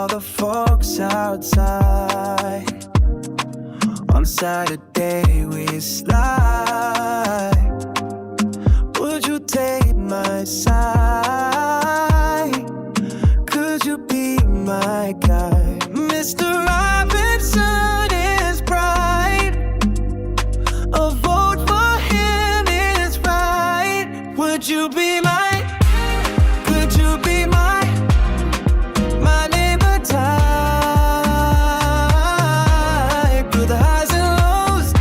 the folks outside. On Saturday we slide. Would you take my side? Could you be my guy? Mr. Robinson is bright. A vote for him is right. Would you be mine? Could you be mine? My neighbor type. Through the highs and lows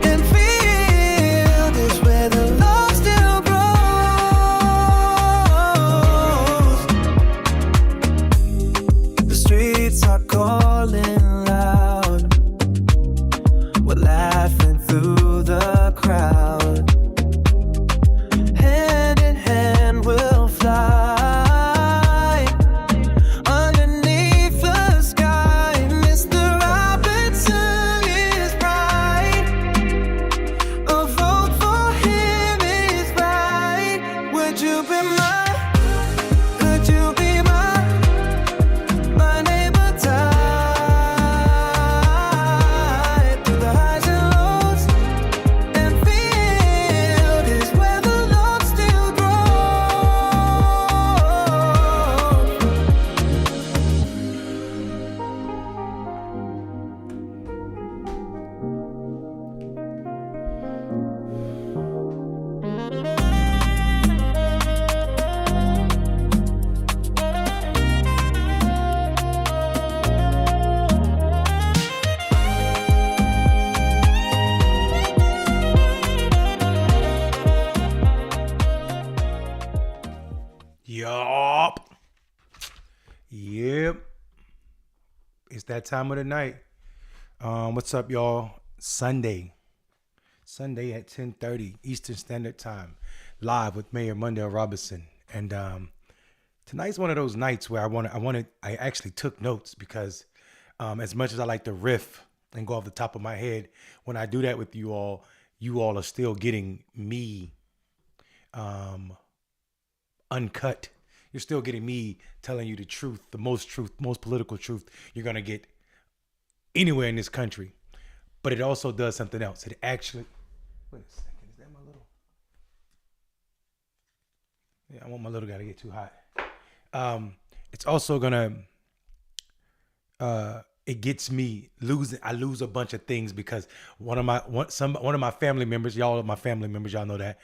and field is where the love still grows. The streets are calling loud. We're laughing through the crowd. Hand in hand we'll fly underneath the sky. Mr. Robinson is bright. A vote for him is right. Would you be mine? Could you be mine? My neighbor type. Through the highs and lows and field is where the love still grows. Yup. Yep. It's that time of the night. What's up, y'all? Sunday at 10:30 Eastern Standard Time, live with Mayor Mundell Robinson. And tonight's one of those nights where I actually took notes because as much as I like to riff and go off the top of my head, when I do that with you all are still getting me uncut. You're still getting me telling you the truth, the most political truth you're going to get anywhere in this country. But it also does something else. It actually, wait a second, is that my little? Yeah, I want my little guy to get too hot. It's also going to, it gets me losing. I lose a bunch of things because one of my family members, y'all are my family members, y'all know that,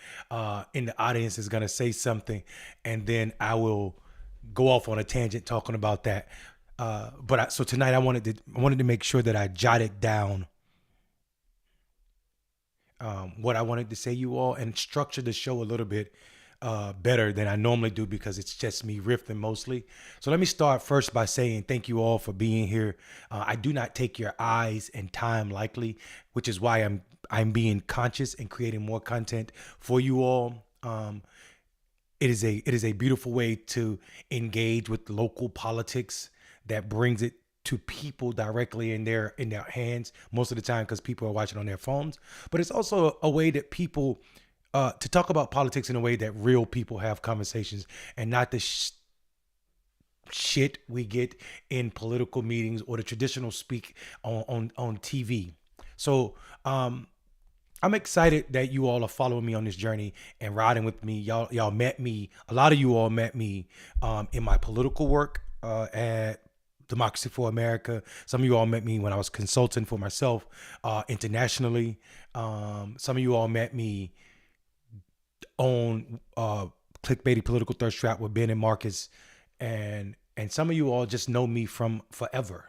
in the audience is gonna say something, and then I will go off on a tangent talking about that. So tonight I wanted to make sure that I jotted down what I wanted to say, you all, and structure the show a little bit better than I normally do because it's just me riffing mostly. So let me start first by saying thank you all for being here. I do not take your eyes and time lightly, which is why I'm being conscious and creating more content for you all. It is a beautiful way to engage with local politics that brings it to people directly in their hands most of the time because people are watching on their phones. But it's also a way that people to talk about politics in a way that real people have conversations and not the shit we get in political meetings or the traditional speak on TV. So I'm excited that you all are following me on this journey and riding with me. Y'all met me. A lot of you all met me in my political work at Democracy for America. Some of you all met me when I was consulting for myself internationally. Some of you all met me on Clickbaity Political Thirst Trap with Ben and Marcus, and some of you all just know me from forever.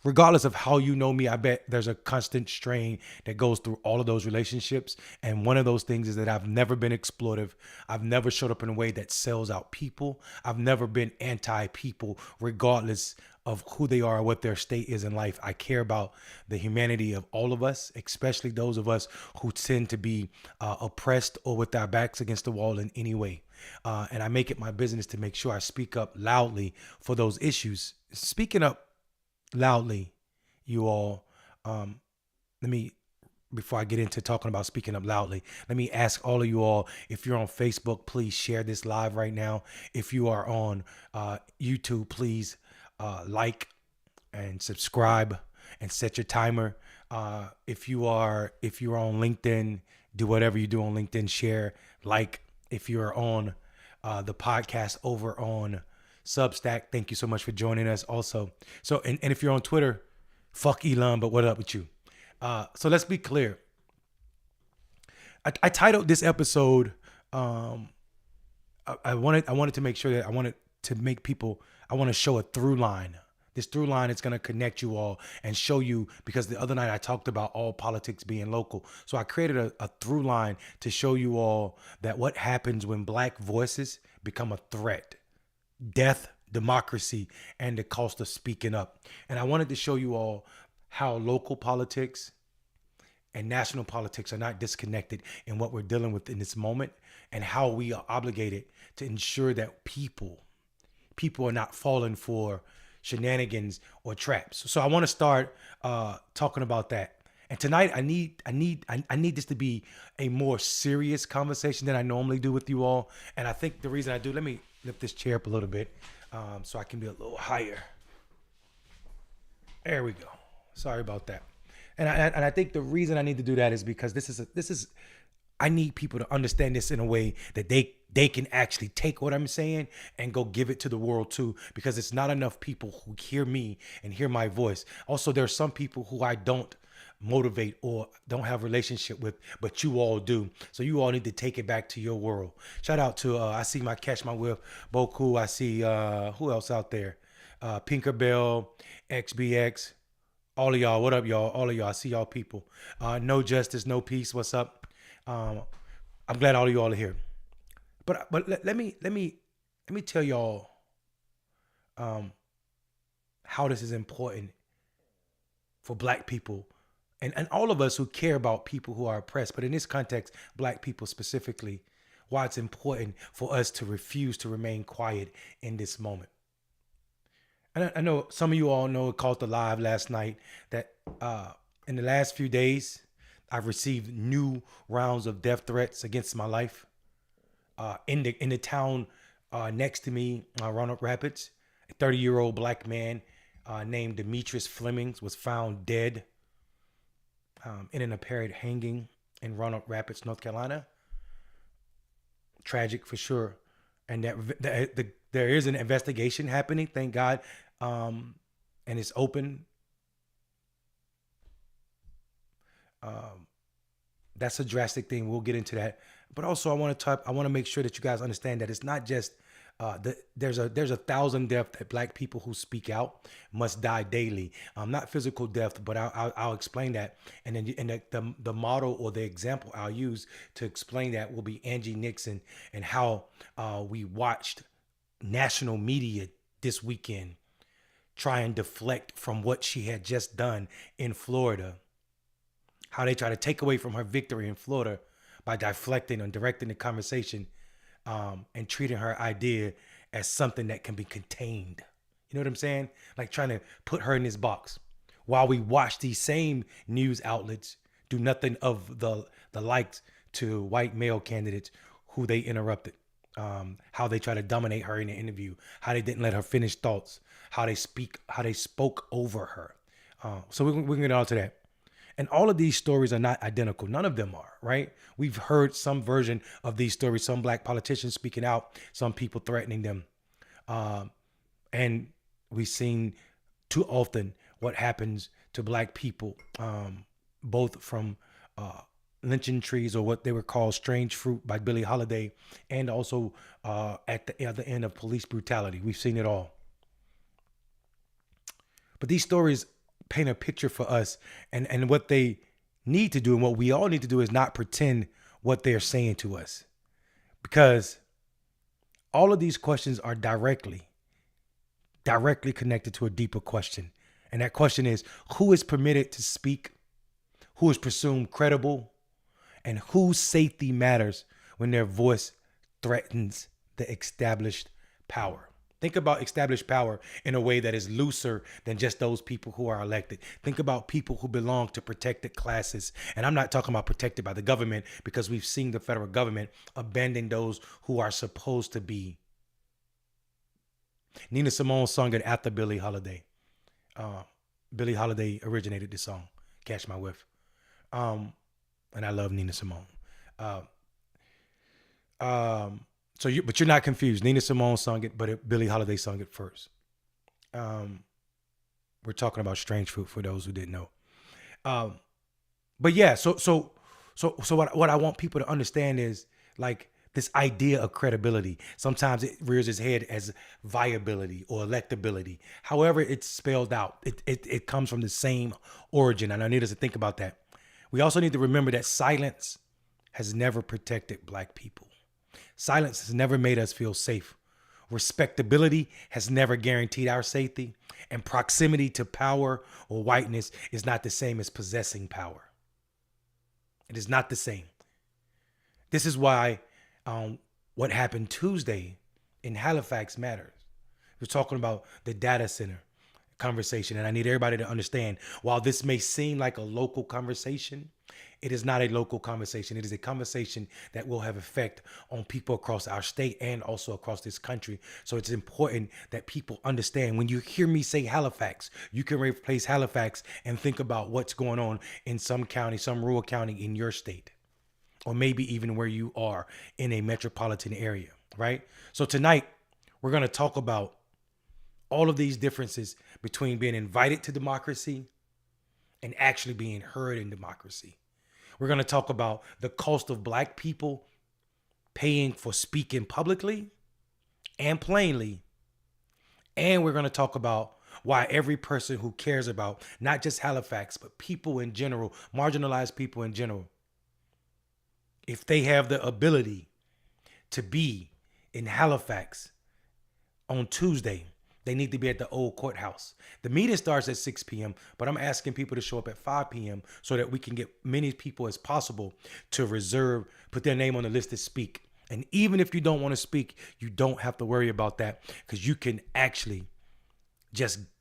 Regardless of how you know me, I bet there's a constant strain that goes through all of those relationships. And one of those things is that I've never been exploitive. I've never showed up in a way that sells out people. I've never been anti-people, regardless of who they are or what their state is in life. I care about the humanity of all of us, especially those of us who tend to be oppressed or with our backs against the wall in any way. And I make it my business to make sure I speak up loudly for those issues. Speaking up loudly, you all, before I get into talking about speaking up loudly, let me ask all of you all, if you're on Facebook, please share this live right now. If you are on YouTube, please like and subscribe and set your timer. If you're on LinkedIn, do whatever you do on LinkedIn. Share, like. If you're on the podcast over on Substack, thank you so much for joining us. Also, so and if you're on Twitter, fuck Elon, but what up with you? So let's be clear. I titled this episode. I wanted to make sure that I wanted to make people. I want to show a through line. This through line is going to connect you all and show you, because the other night I talked about all politics being local. So I created a through line to show you all that what happens when black voices become a threat: death, democracy, and the cost of speaking up. And I wanted to show you all how local politics and national politics are not disconnected in what we're dealing with in this moment, and how we are obligated to ensure that people are not falling for shenanigans or traps. So I want to start talking about that. And tonight I need this to be a more serious conversation than I normally do with you all. And I think the reason I do, let me lift this chair up a little bit so I can be a little higher. There we go. Sorry about that. And I think the reason I need to do that is because this is I need people to understand this in a way that they can actually take what I'm saying and go give it to the world too, because it's not enough people who hear me and hear my voice. Also, there are some people who I don't motivate or don't have a relationship with, but you all do. So you all need to take it back to your world. Shout out to I see my Catch My Whiff, Boku. I see who else out there? Pinkerbell, XBX. All of y'all, what up, y'all? All of y'all, I see y'all people. No Justice, No Peace, what's up? I'm glad all of y'all are here. But let me tell y'all how this is important for black people and all of us who care about people who are oppressed. But in this context, black people specifically, why it's important for us to refuse to remain quiet in this moment. And I know some of you all know it caught the live last night that in the last few days, I've received new rounds of death threats against my life. In the town next to me, Roanoke Rapids, a 30-year-old black man named Demetrius Flemings was found dead in an apparent hanging in Roanoke Rapids, North Carolina. Tragic for sure. And there is an investigation happening, thank God, and it's open. That's a drastic thing. We'll get into that. But also, I want to make sure that you guys understand that it's not just there's 1,000 deaths that black people who speak out must die daily. Not physical death, but I'll explain that. And then the model or the example I'll use to explain that will be Angie Nixon, and how we watched national media this weekend try and deflect from what she had just done in Florida. How they try to take away from her victory in Florida by deflecting and directing the conversation and treating her idea as something that can be contained. You know what I'm saying? Like trying to put her in this box. While we watch these same news outlets do nothing of the likes to white male candidates who they interrupted. How they try to dominate her in the interview. How they didn't let her finish thoughts. How they spoke over her. So we can get on to that. And all of these stories are not identical. None of them are, right? We've heard some version of these stories, some black politicians speaking out, some people threatening them. And we've seen too often what happens to black people, both from lynching trees, or what they were called strange fruit by Billie Holiday, and also at the end of police brutality. We've seen it all. But these stories paint a picture for us, and what they need to do, and what we all need to do, is not pretend what they're saying to us, because all of these questions are directly connected to a deeper question. And that question is, who is permitted to speak, who is presumed credible, and whose safety matters when their voice threatens the established power. Think about established power in a way that is looser than just those people who are elected. Think about people who belong to protected classes. And I'm not talking about protected by the government, because we've seen the federal government abandon those who are supposed to be Nina Simone sung it after Billie Holiday. Billie Holiday originated this song, Catch My Whiff. And I love Nina Simone. Uh, but you're not confused. Nina Simone sung it, but Billie Holiday sung it first. We're talking about Strange Fruit for those who didn't know. But yeah, so what I want people to understand is like this idea of credibility. Sometimes it rears its head as viability or electability. However it's spelled out, it comes from the same origin. And I need us to think about that. We also need to remember that silence has never protected Black people. Silence has never made us feel safe. Respectability has never guaranteed our safety. And proximity to power or whiteness is not the same as possessing power. It is not the same. This is why what happened Tuesday in Halifax matters. We're talking about the data center conversation, and I need everybody to understand, while this may seem like a local conversation, it is not a local conversation. It is a conversation that will have effect on people across our state and also across this country. So it's important that people understand, when you hear me say Halifax, you can replace Halifax and think about what's going on in some county, some rural county in your state, or maybe even where you are in a metropolitan area, right? So tonight, we're going to talk about all of these differences between being invited to democracy and actually being heard in democracy. We're going to talk about the cost of Black people paying for speaking publicly and plainly. And we're going to talk about why every person who cares about not just Halifax, but people in general, marginalized people in general, if they have the ability to be in Halifax on Tuesday, they need to be at the old courthouse. The meeting starts at 6 p.m., but I'm asking people to show up at 5 p.m. so that we can get many people as possible to put their name on the list to speak. And even if you don't want to speak, you don't have to worry about that, because you can actually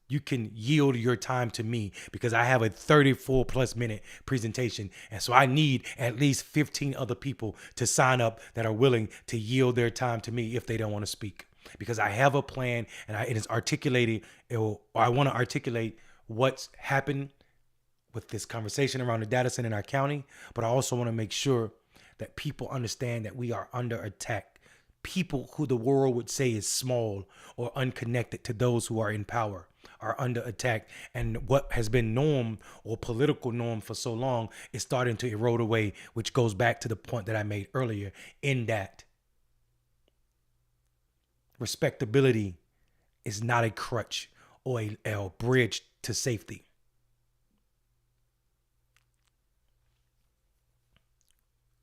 you can yield your time to me, because I have a 34 plus minute presentation. And so I need at least 15 other people to sign up that are willing to yield their time to me if they don't want to speak. Because I have a plan, and it is articulated, or I want to articulate what's happened with this conversation around the data center in our county. But I also want to make sure that people understand that we are under attack. People who the world would say is small or unconnected to those who are in power are under attack. And what has been norm or political norm for so long is starting to erode away, which goes back to the point that I made earlier, in that respectability is not a crutch or a bridge to safety.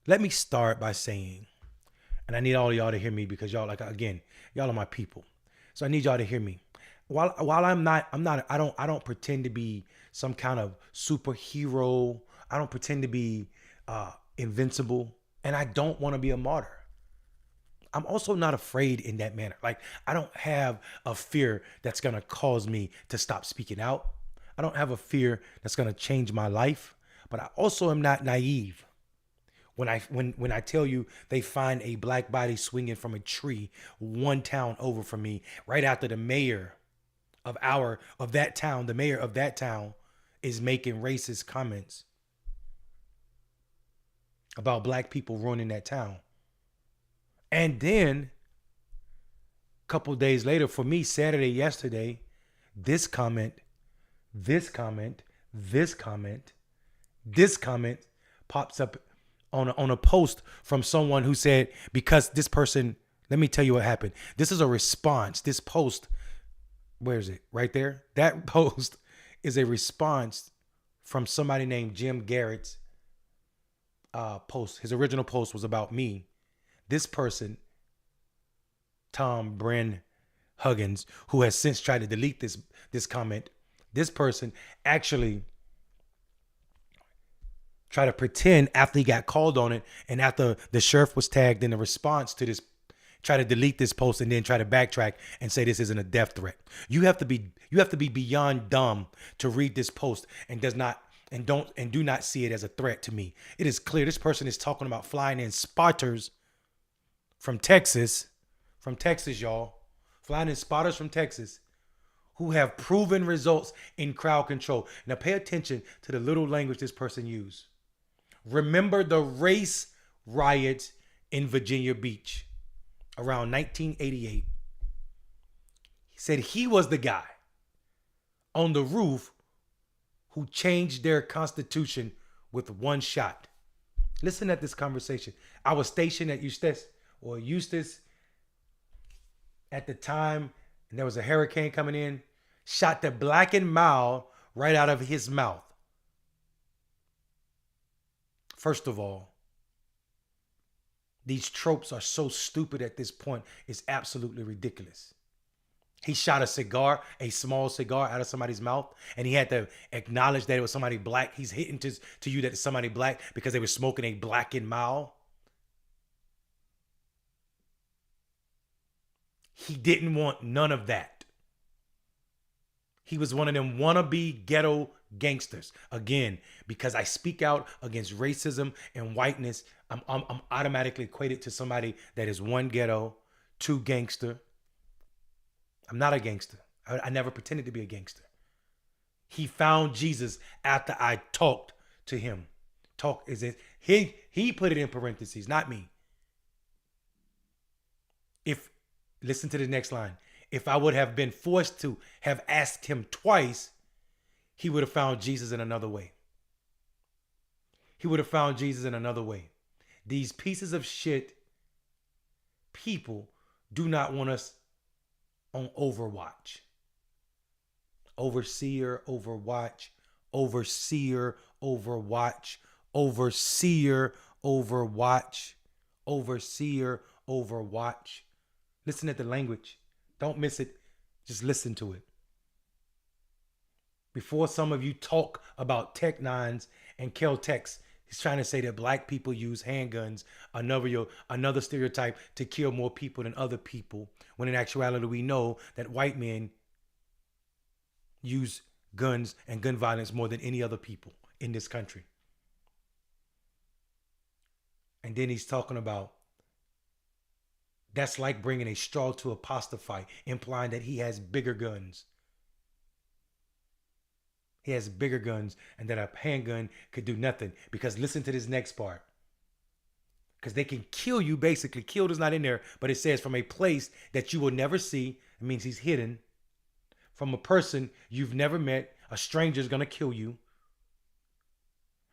Let me start by saying, and I need all of y'all to hear me, because y'all, like, again, y'all are my people. So I need y'all to hear me. While I don't pretend to be some kind of superhero. I don't pretend to be invincible, and I don't want to be a martyr. I'm also not afraid in that manner. Like, I don't have a fear that's going to cause me to stop speaking out. I don't have a fear that's going to change my life, but I also am not naive. When I tell you they find a Black body swinging from a tree one town over from me, right after the mayor of that town is making racist comments about Black people ruining that town. And then a couple of days later, for me, yesterday, this comment pops up on a post from someone who said, because this person, let me tell you what happened. This is a response. This post, where is it? Right there. That post is a response from somebody named Jim Garrett's post. His original post was about me. This person, Tom Bryn Huggins, who has since tried to delete this comment, this person actually tried to pretend, after he got called on it and after the sheriff was tagged in the response to this, try to delete this post and then try to backtrack and say this isn't a death threat. You have to be beyond dumb to read this post and do not see it as a threat to me. It is clear this person is talking about flying in spotters from Texas, y'all, flying in spotters from Texas, who have proven results in crowd control. Now pay attention to the little language this person used. Remember the race riots in Virginia Beach around 1988. He said he was the guy on the roof who changed their constitution with one shot. Listen at this conversation. I was stationed at Eustis at the time, and there was a hurricane coming in, shot the blackened mile right out of his mouth. First of all, these tropes are so stupid at this point, it's absolutely ridiculous. He shot a small cigar out of somebody's mouth, and he had to acknowledge that it was somebody black. He's hitting to you that it's somebody black because they were smoking a blackened mile. He didn't want none of that. He was one of them wannabe ghetto gangsters. Again, because I speak out against racism and whiteness, I'm automatically equated to somebody that is one ghetto, two gangster. I'm not a gangster. I never pretended to be a gangster. He found Jesus after I talked to him. Talk is it? He put it in parentheses, not me. Listen to the next line. If I would have been forced to have asked him twice, he would have found Jesus in another way. He would have found Jesus in another way. These pieces of shit people do not want us on Overwatch. Overseer, Overwatch, overseer, Overwatch, overseer, Overwatch, overseer, Overwatch. Listen at the language. Don't miss it. Just listen to it. Before some of you talk about Tech Nines and Kel-Tex, he's trying to say that black people use handguns, another stereotype, to kill more people than other people, when in actuality we know that white men use guns and gun violence more than any other people in this country. And then he's talking about that's like bringing a straw to a pasta fight, implying that he has bigger guns. He has bigger guns and that a handgun could do nothing. Because listen to this next part. Because they can kill you, basically. Killed is not in there, but it says from a place that you will never see. It means he's hidden. From a person you've never met. A stranger is going to kill you.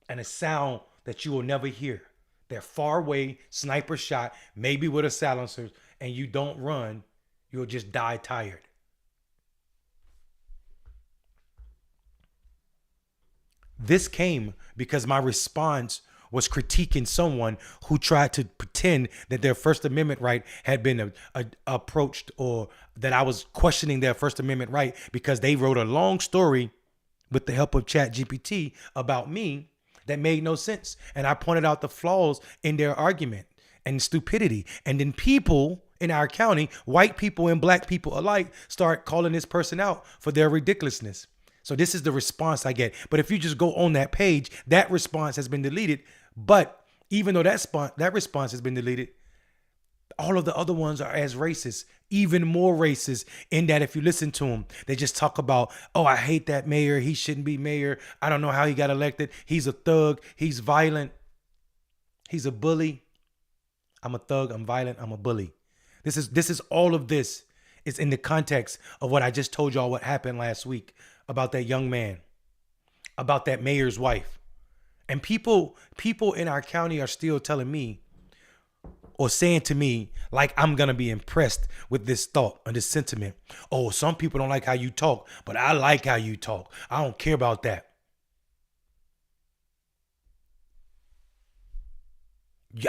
And a sound that you will never hear. They're far away, sniper shot, maybe with a silencer, and you don't run, you'll just die tired. This came because my response was critiquing someone who tried to pretend that their First Amendment right had been approached, or that I was questioning their First Amendment right because they wrote a long story with the help of ChatGPT about me that made no sense. And I pointed out the flaws in their argument and stupidity. And then people in our county, white people and black people alike, start calling this person out for their ridiculousness. So this is the response I get. But if you just go on that page, that response has been deleted. But even though that response has been deleted, all of the other ones are as racist, even more racist, in that if you listen to them, they just talk about, oh, I hate that mayor. He shouldn't be mayor. I don't know how he got elected. He's a thug. He's violent. He's a bully. I'm a thug. I'm violent. I'm a bully. This is all of this is in the context of what I just told y'all what happened last week about that young man, about that mayor's wife. And people in our county are still telling me, or saying to me, like I'm going to be impressed with this thought and this sentiment. Oh, some people don't like how you talk, but I like how you talk. I don't care about that.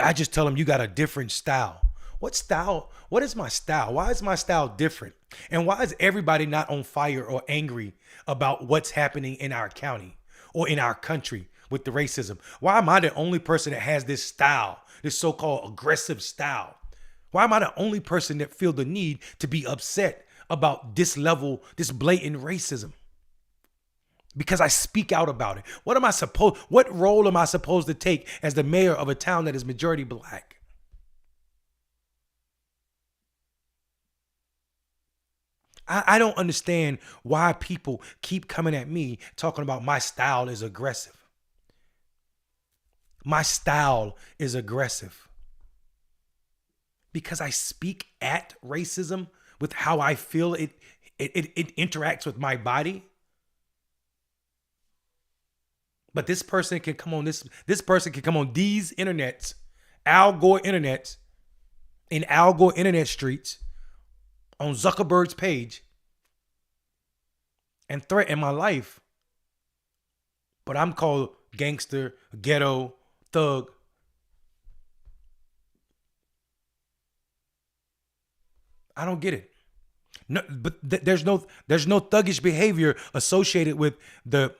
I just tell them you got a different style. What style? What is my style? Why is my style different? And why is everybody not on fire or angry about what's happening in our county or in our country with the racism? Why am I the only person that has this style, this so-called aggressive style? Why am I the only person that feel the need to be upset about this level, this blatant racism? Because I speak out about it. What role am I supposed to take as the mayor of a town that is majority black? I don't understand why people keep coming at me talking about my style is aggressive. My style is aggressive because I speak at racism with how I feel it interacts with my body. But this person can come on this person can come on these internets, Al Gore internets, in Al Gore internet streets, on Zuckerberg's page, and threaten my life. But I'm called gangster, ghetto, thug. I don't get it. No, but there's no thuggish behavior associated with the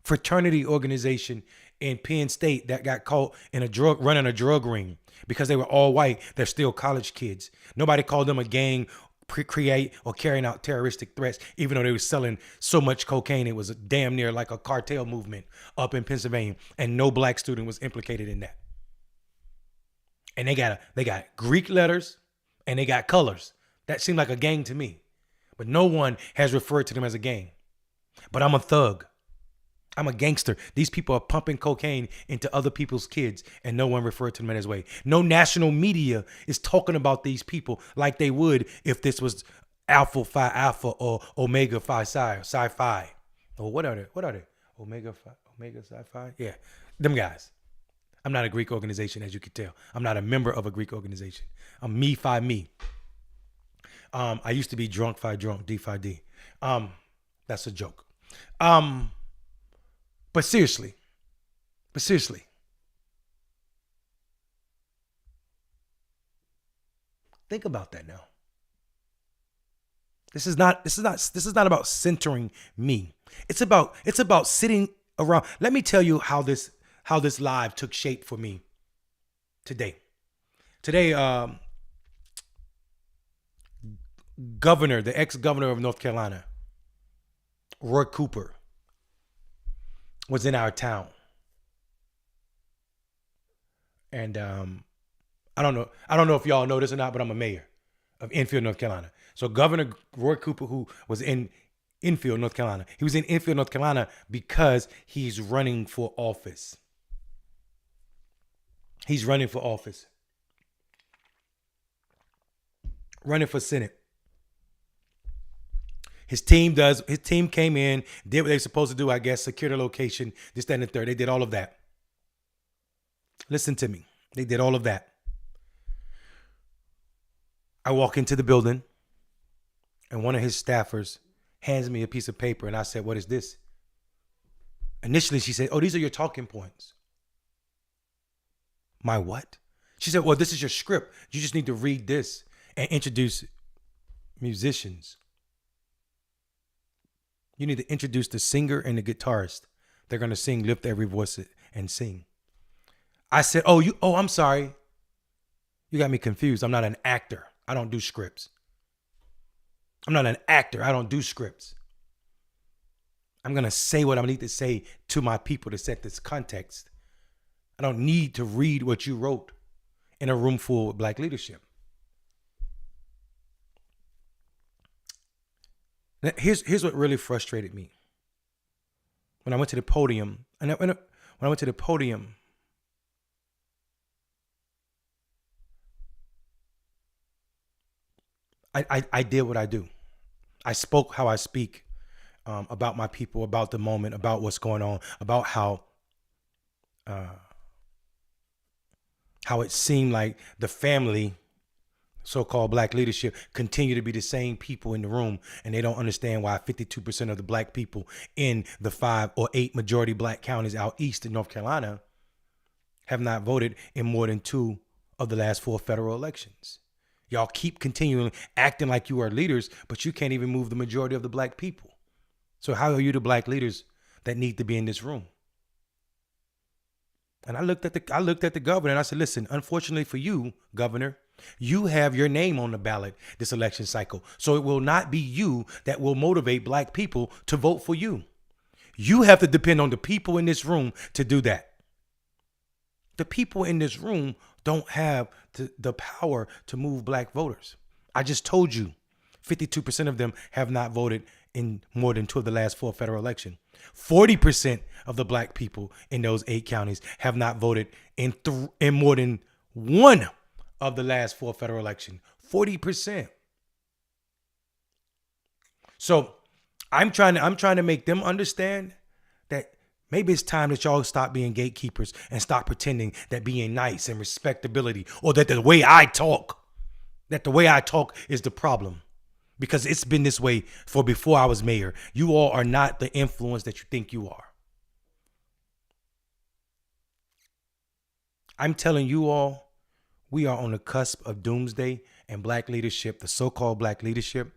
fraternity organization in Penn State that got caught in running a drug ring because they were all white. They're still college kids. Nobody called them a gang, create or carrying out terroristic threats, even though they were selling so much cocaine. It was damn near like a cartel movement up in Pennsylvania, and no black student was implicated in that. And they got Greek letters and they got colors. That seemed like a gang to me, but no one has referred to them as a gang. But I'm a thug. I'm a gangster. These people are pumping cocaine into other people's kids, and no one referred to them in this way. No national media is talking about these people like they would if this was Alpha Phi Alpha or Omega Phi Psi, Psi Phi. Or what are they? What are they? Omega Psi Phi? Yeah, them guys. I'm not a Greek organization, as you can tell. I'm not a member of a Greek organization. I'm me Phi me. I used to be drunk Phi drunk, D Phi D. That's a joke. But seriously, think about that now. This is not about centering me. It's about sitting around. Let me tell you how this live took shape for me today. Today, the ex-governor of North Carolina, Roy Cooper, was in our town. And I don't know if y'all know this or not, but I'm a mayor of Enfield, North Carolina. So Governor Roy Cooper, who was in Enfield, North Carolina, he was in Enfield, North Carolina because he's running for office. He's running for office. Running for Senate. His team came in, did what they were supposed to do, I guess, secure the location, this, that, and the third. They did all of that. Listen to me. They did all of that. I walk into the building, and one of his staffers hands me a piece of paper, and I said, "What is this?" Initially, she said, "Oh, these are your talking points." My what? She said, "Well, this is your script. You just need to read this and introduce musicians. You need to introduce the singer and the guitarist. They're going to sing, lift every voice and sing." I said, "Oh, I'm sorry. You got me confused. I'm not an actor. I don't do scripts. I'm not an actor. I don't do scripts. I'm going to say what I need to say to my people to set this context. I don't need to read what you wrote in a room full of black leadership." Now, here's what really frustrated me. When I went to the podium, when I went to the podium, I did what I do. I spoke how I speak, about my people, about the moment, about what's going on, about how it seemed like the family, so-called black leadership, continue to be the same people in the room, and they don't understand why 52% of the black people in the 5 or 8 majority black counties out east in North Carolina have not voted in more than 2 of the last 4 federal elections. Y'all keep continuing acting like you are leaders, but you can't even move the majority of the black people. So how are you the black leaders that need to be in this room? And I looked at the governor and I said, "Listen, unfortunately for you, governor, you have your name on the ballot this election cycle. So it will not be you that will motivate black people to vote for you. You have to depend on the people in this room to do that. The people in this room don't have the power to move black voters. I just told you, 52% of them have not voted in more than 2 of the last 4 federal elections. 40% of the black people in those 8 counties have not voted in more than 1 of the last 4 federal elections. 40%. So I'm trying to make them understand that maybe it's time that y'all stop being gatekeepers and stop pretending that being nice and respectability, or that the way I talk is the problem. Because it's been this way for before I was mayor. You all are not the influence that you think you are. I'm telling you all, we are on the cusp of doomsday, and black leadership, the so-called black leadership,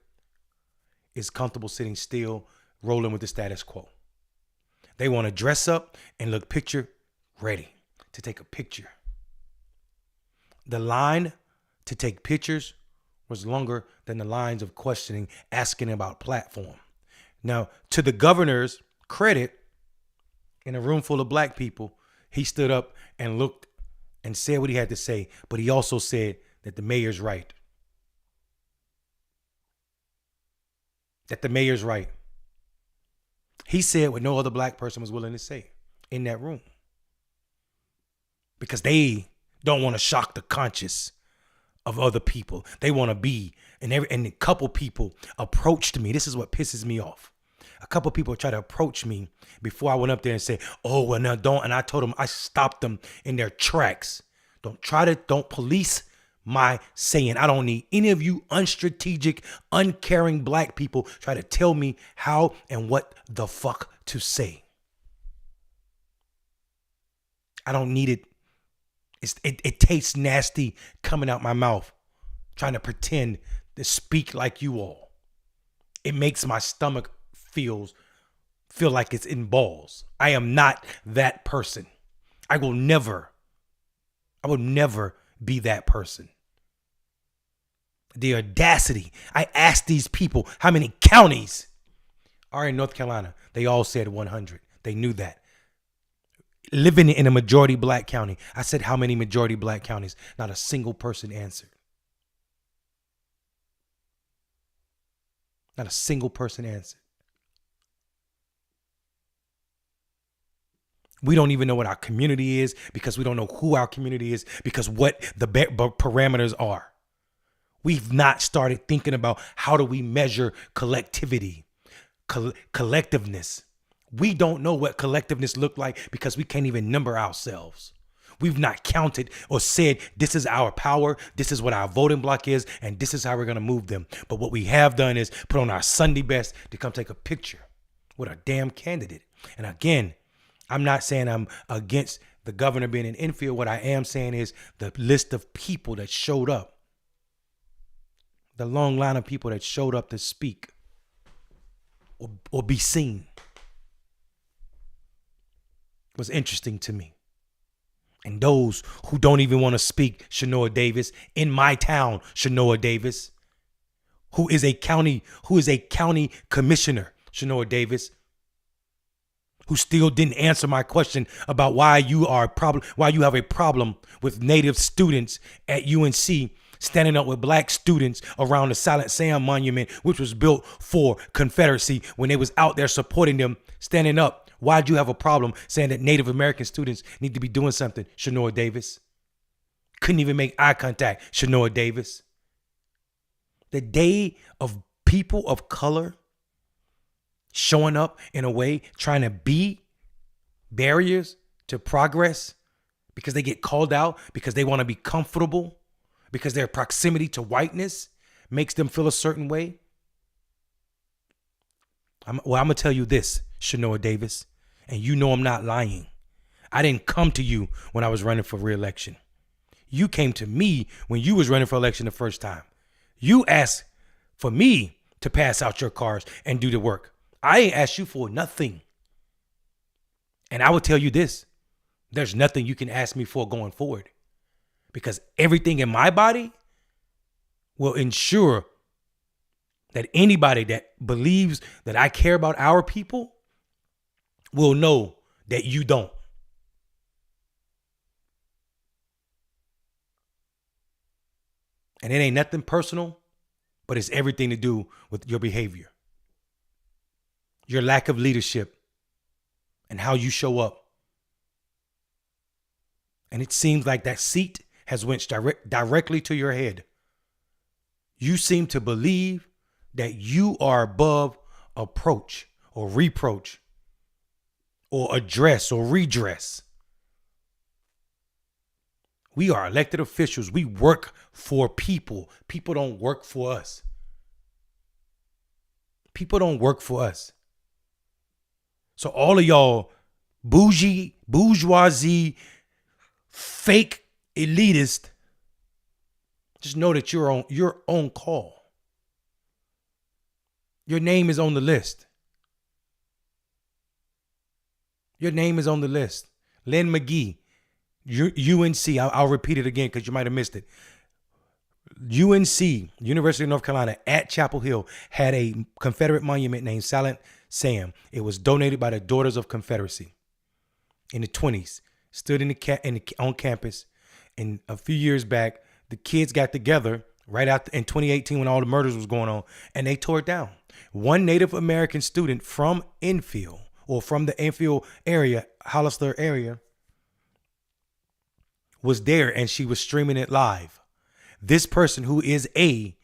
is comfortable sitting still, rolling with the status quo. They want to dress up and look picture ready to take a picture. The line to take pictures was longer than the lines of questioning, asking about platform. Now, to the governor's credit, in a room full of black people, he stood up and looked and said what he had to say, but he also said that the mayor's right. That the mayor's right. He said what no other black person was willing to say in that room. Because they don't want to shock the conscience of other people. They want to be, and a couple people approached me. This is what pisses me off. A couple people tried to approach me before I went up there and say, "Oh, well, no, don't." And I told them, I stopped them in their tracks. Don't police my saying. I don't need any of you unstrategic, uncaring black people try to tell me how and what the fuck to say. I don't need it. It tastes nasty coming out my mouth, trying to pretend to speak like you all. It makes my stomach feel like it's in balls. I am not that person. I will never be that person. The audacity. I asked these people how many counties are in North Carolina. They all said 100. They knew that. Living in a majority black county, I said how many majority black counties? Not a single person answered. Not a single person answered. We don't even know what our community is, because we don't know who our community is, because what the parameters are. We've not started thinking about how do we measure collectivity, collectiveness. We don't know what collectiveness look like because we can't even number ourselves. We've not counted or said, this is our power, this is what our voting block is, and this is how we're going to move them. But what we have done is put on our Sunday best to come take a picture with a damn candidate. And again, I'm not saying I'm against the governor being an infield. What I am saying is the list of people that showed up, the long line of people that showed up to speak or be seen, was interesting to me. And those who don't even want to speak, Shanoa Davis, in my town, Shanoa Davis, who is a county commissioner, Shanoa Davis, who still didn't answer my question about why you have a problem with Native students at UNC standing up with black students around the Silent Sam Monument, which was built for Confederacy, when they was out there supporting them, standing up. Why'd you have a problem saying that Native American students need to be doing something, Shanoa Davis? Couldn't even make eye contact, Shanoa Davis. The day of people of color showing up in a way, trying to be barriers to progress because they get called out, because they want to be comfortable, because their proximity to whiteness makes them feel a certain way. I'm going to tell you this, Shanoa Davis, and you know I'm not lying. I didn't come to you when I was running for re-election. You came to me when you was running for election the first time. You asked for me to pass out your cars and do the work. I ain't asked you for nothing. And I will tell you this, there's nothing you can ask me for going forward, because everything in my body will ensure that anybody that believes that I care about our people will know that you don't. And it ain't nothing personal, but it's everything to do with your behavior, your lack of leadership, and how you show up. And it seems like that seat has went directly to your head. You seem to believe that you are above approach or reproach or address or redress. We are elected officials. We work for people. People don't work for us. People don't work for us. So all of y'all bourgeoisie, fake elitist, just know that you're on your own call. Your name is on the list. Your name is on the list. Lynn McGee, UNC, I'll repeat it again because you might have missed it. UNC, University of North Carolina, at Chapel Hill, had a Confederate monument named Silent Sam. It was donated by the Daughters of Confederacy in the 1920s. Stood on campus. And a few years back, the kids got together right after in 2018 when all the murders was going on, and they tore it down. One Native American student from Enfield, or from the Enfield area, Hollister area, was there, and she was streaming it live. This person who is a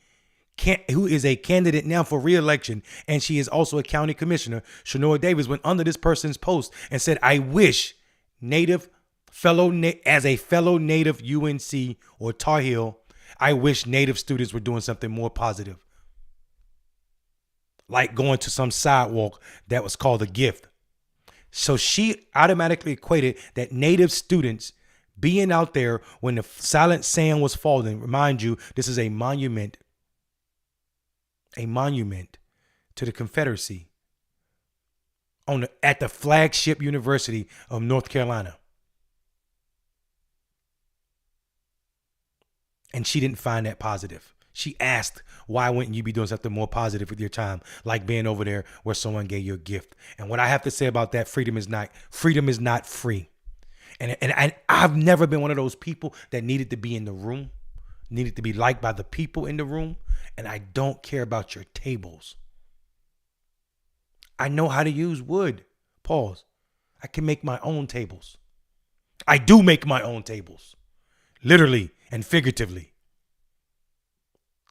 candidate now for re-election, and she is also a county commissioner, Shanoa Davis, went under this person's post and said, I wish as a fellow native UNC or Tar Heel, I wish native students were doing something more positive. Like going to some sidewalk that was called a gift. So she automatically equated that native students being out there when the Silent Sam was falling. Remind you, this is a monument to the Confederacy at the flagship University of North Carolina. And she didn't find that positive. She asked, why wouldn't you be doing something more positive with your time, like being over there where someone gave you a gift? And what I have to say about that, freedom is not free. And I've never been one of those people that needed to be in the room, needed to be liked by the people in the room. And I don't care about your tables. I know how to use wood. Pause. I can make my own tables. I do make my own tables. Literally and figuratively.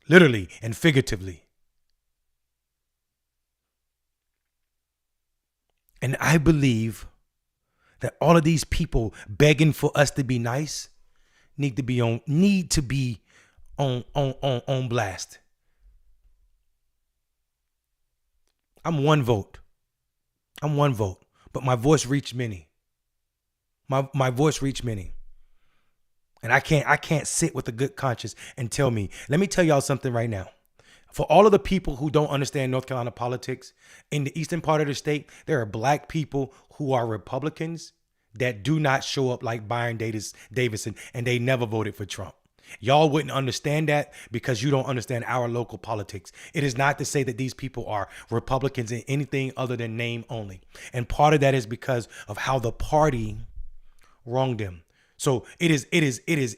Literally and figuratively. And I believe that all of these people begging for us to be nice need to be on blast. I'm one vote, but my voice reached many. My voice reached many. And I can't sit with a good conscience and tell me. Let me tell y'all something right now. For all of the people who don't understand North Carolina politics, in the eastern part of the state, there are black people who are Republicans that do not show up like Byron Davison, and they never voted for Trump. Y'all wouldn't understand that because you don't understand our local politics. It is not to say that these people are Republicans in anything other than name only. And part of that is because of how the party wronged them. So it is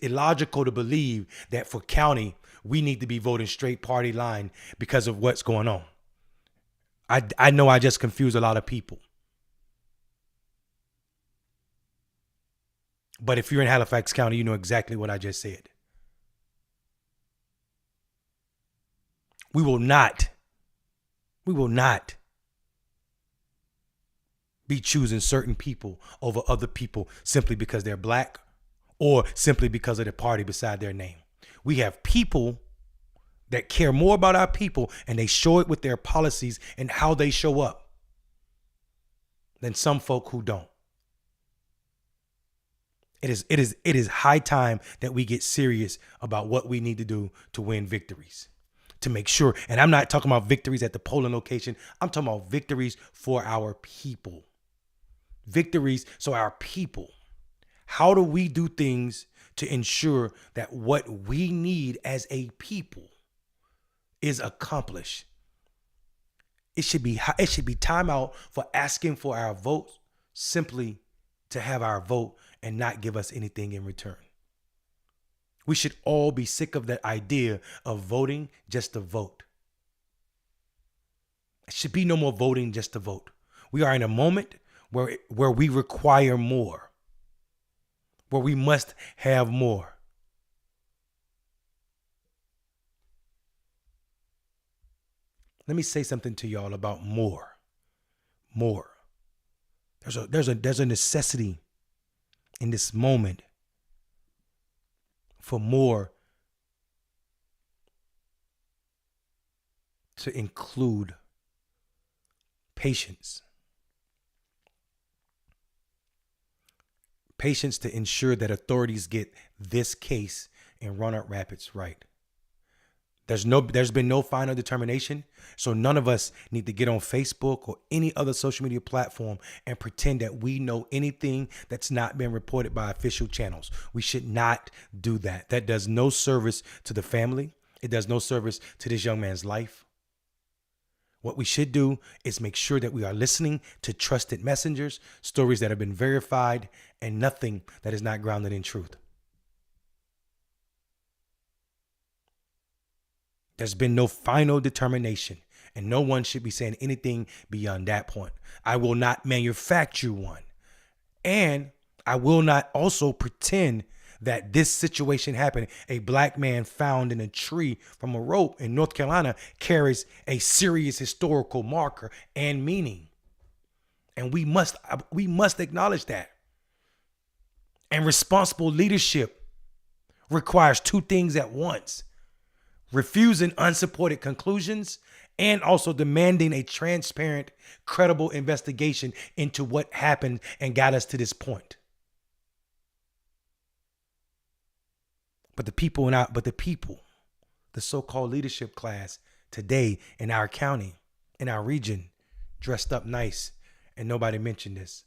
illogical to believe that for county, we need to be voting straight party line because of what's going on. I know I just confuse a lot of people. But if you're in Halifax County, you know exactly what I just said. We will not be choosing certain people over other people simply because they're black or simply because of the party beside their name. We have people that care more about our people, and they show it with their policies and how they show up, than some folk who don't. It is high time that we get serious about what we need to do to win victories, to make sure. And I'm not talking about victories at the polling location. I'm talking about victories for our people. Victories so our people. How do we do things to ensure that what we need as a people is accomplished? It should be time out for asking for our votes simply to have our vote and not give us anything in return. We should all be sick of that idea of voting just to vote. should be no more voting just to vote. We are in a moment where we require more, where we must have more. Let me say something to y'all about more. More. There's a necessity in this moment for more to include patience. Patience to ensure that authorities get this case in Roanoke Rapids right. There's been no final determination, so none of us need to get on Facebook or any other social media platform and pretend that we know anything that's not been reported by official channels. We should not do that. That does no service to the family. It does no service to this young man's life. What we should do is make sure that we are listening to trusted messengers, stories that have been verified, and nothing that is not grounded in truth. There's been no final determination, and no one should be saying anything beyond that point. I will not manufacture one. And I will not also pretend that this situation happened. A black man found in a tree from a rope in North Carolina carries a serious historical marker and meaning. And we must acknowledge that. And responsible leadership requires two things at once: refusing unsupported conclusions and also demanding a transparent, credible investigation into what happened and got us to this point. But the people, the so-called leadership class today in our county, in our region, dressed up nice, and nobody mentioned this.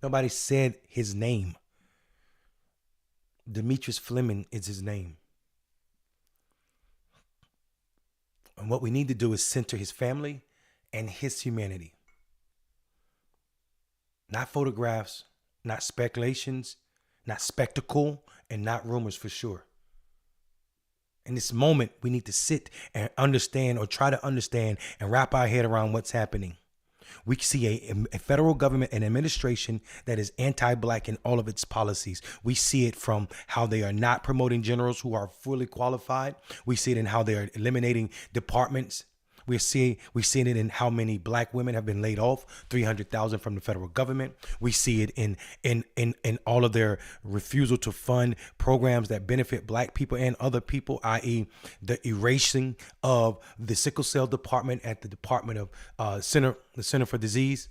Nobody said his name. Demetrius Fleming is his name. And what we need to do is center his family and his humanity. Not photographs, not speculations, not spectacle, and not rumors for sure. In this moment, we need to sit and understand, or try to understand and wrap our head around what's happening. We see a federal government and administration that is anti-black in all of its policies. We see it from how they are not promoting generals who are fully qualified. We see it in how they are eliminating departments. We're seeing it in how many black women have been laid off, 300,000 from the federal government. We see it in all of their refusal to fund programs that benefit black people and other people, i.e. the erasing of the sickle cell department at the Department of the Center for Disease.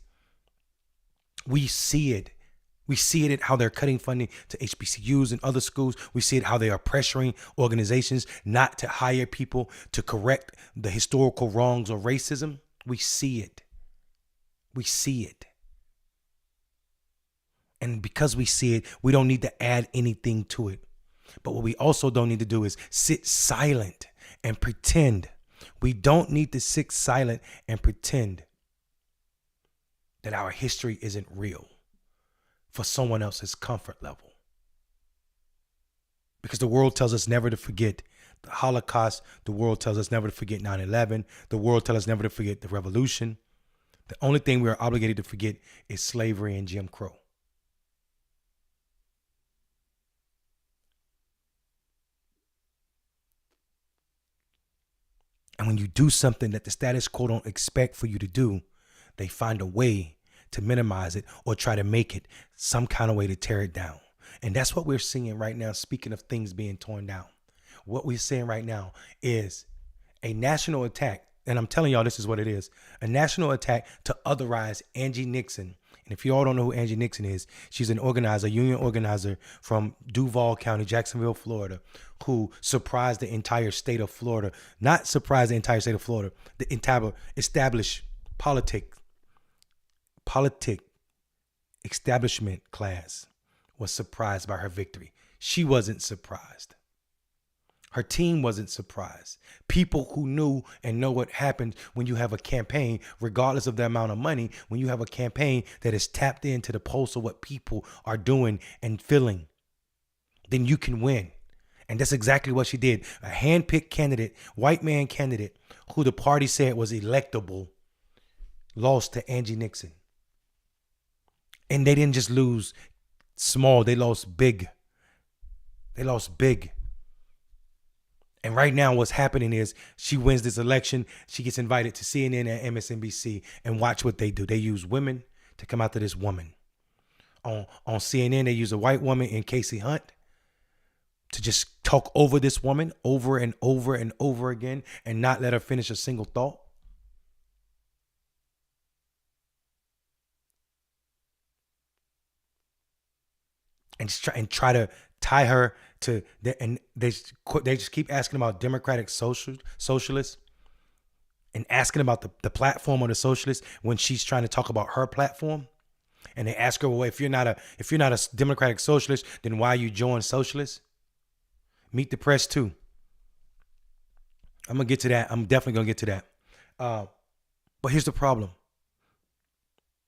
We see it. We see it in how they're cutting funding to HBCUs and other schools. We see it how they are pressuring organizations not to hire people to correct the historical wrongs of racism. We see it. We see it. And because we see it, we don't need to add anything to it. But what we also don't need to do is sit silent and pretend. We don't need to sit silent and pretend that our history isn't real for someone else's comfort level. Because the world tells us never to forget the Holocaust. The world tells us never to forget 9/11. The world tells us never to forget the revolution. The only thing we are obligated to forget is slavery and Jim Crow. And when you do something that the status quo don't expect for you to do, they find a way to minimize it or try to make it some kind of way to tear it down. And that's what we're seeing right now. Speaking of things being torn down, what we're seeing right now is a national attack. And I'm telling y'all, this is what it is: a national attack to otherize Angie Nixon. And if you all don't know who Angie Nixon is, she's an organizer, union organizer from Duval County, Jacksonville, Florida, who surprised the entire state of Florida. Not surprised the entire state of Florida, the entire established politic establishment class was surprised by her victory. She wasn't surprised. Her team wasn't surprised. People who knew and know what happens when you have a campaign, regardless of the amount of money, when you have a campaign that is tapped into the pulse of what people are doing and feeling, then you can win. And that's exactly what she did. A handpicked candidate, white man candidate, who the party said was electable, lost to Angie Nixon. And they didn't just lose small, they lost big. They lost big. And right now what's happening is she wins this election. She gets invited to CNN and MSNBC, and watch what they do. They use women to come after this woman. On CNN, they use a white woman in Casey Hunt to just talk over this woman over and over and over again and not let her finish a single thought. And try to tie her to and they just keep asking about democratic socialists and asking about the platform of the socialists when she's trying to talk about her platform. And they ask her, well, if you're not a democratic socialist, then why you join socialists? Meet the press too. I'm gonna get to that. I'm definitely gonna get to that. But here's the problem.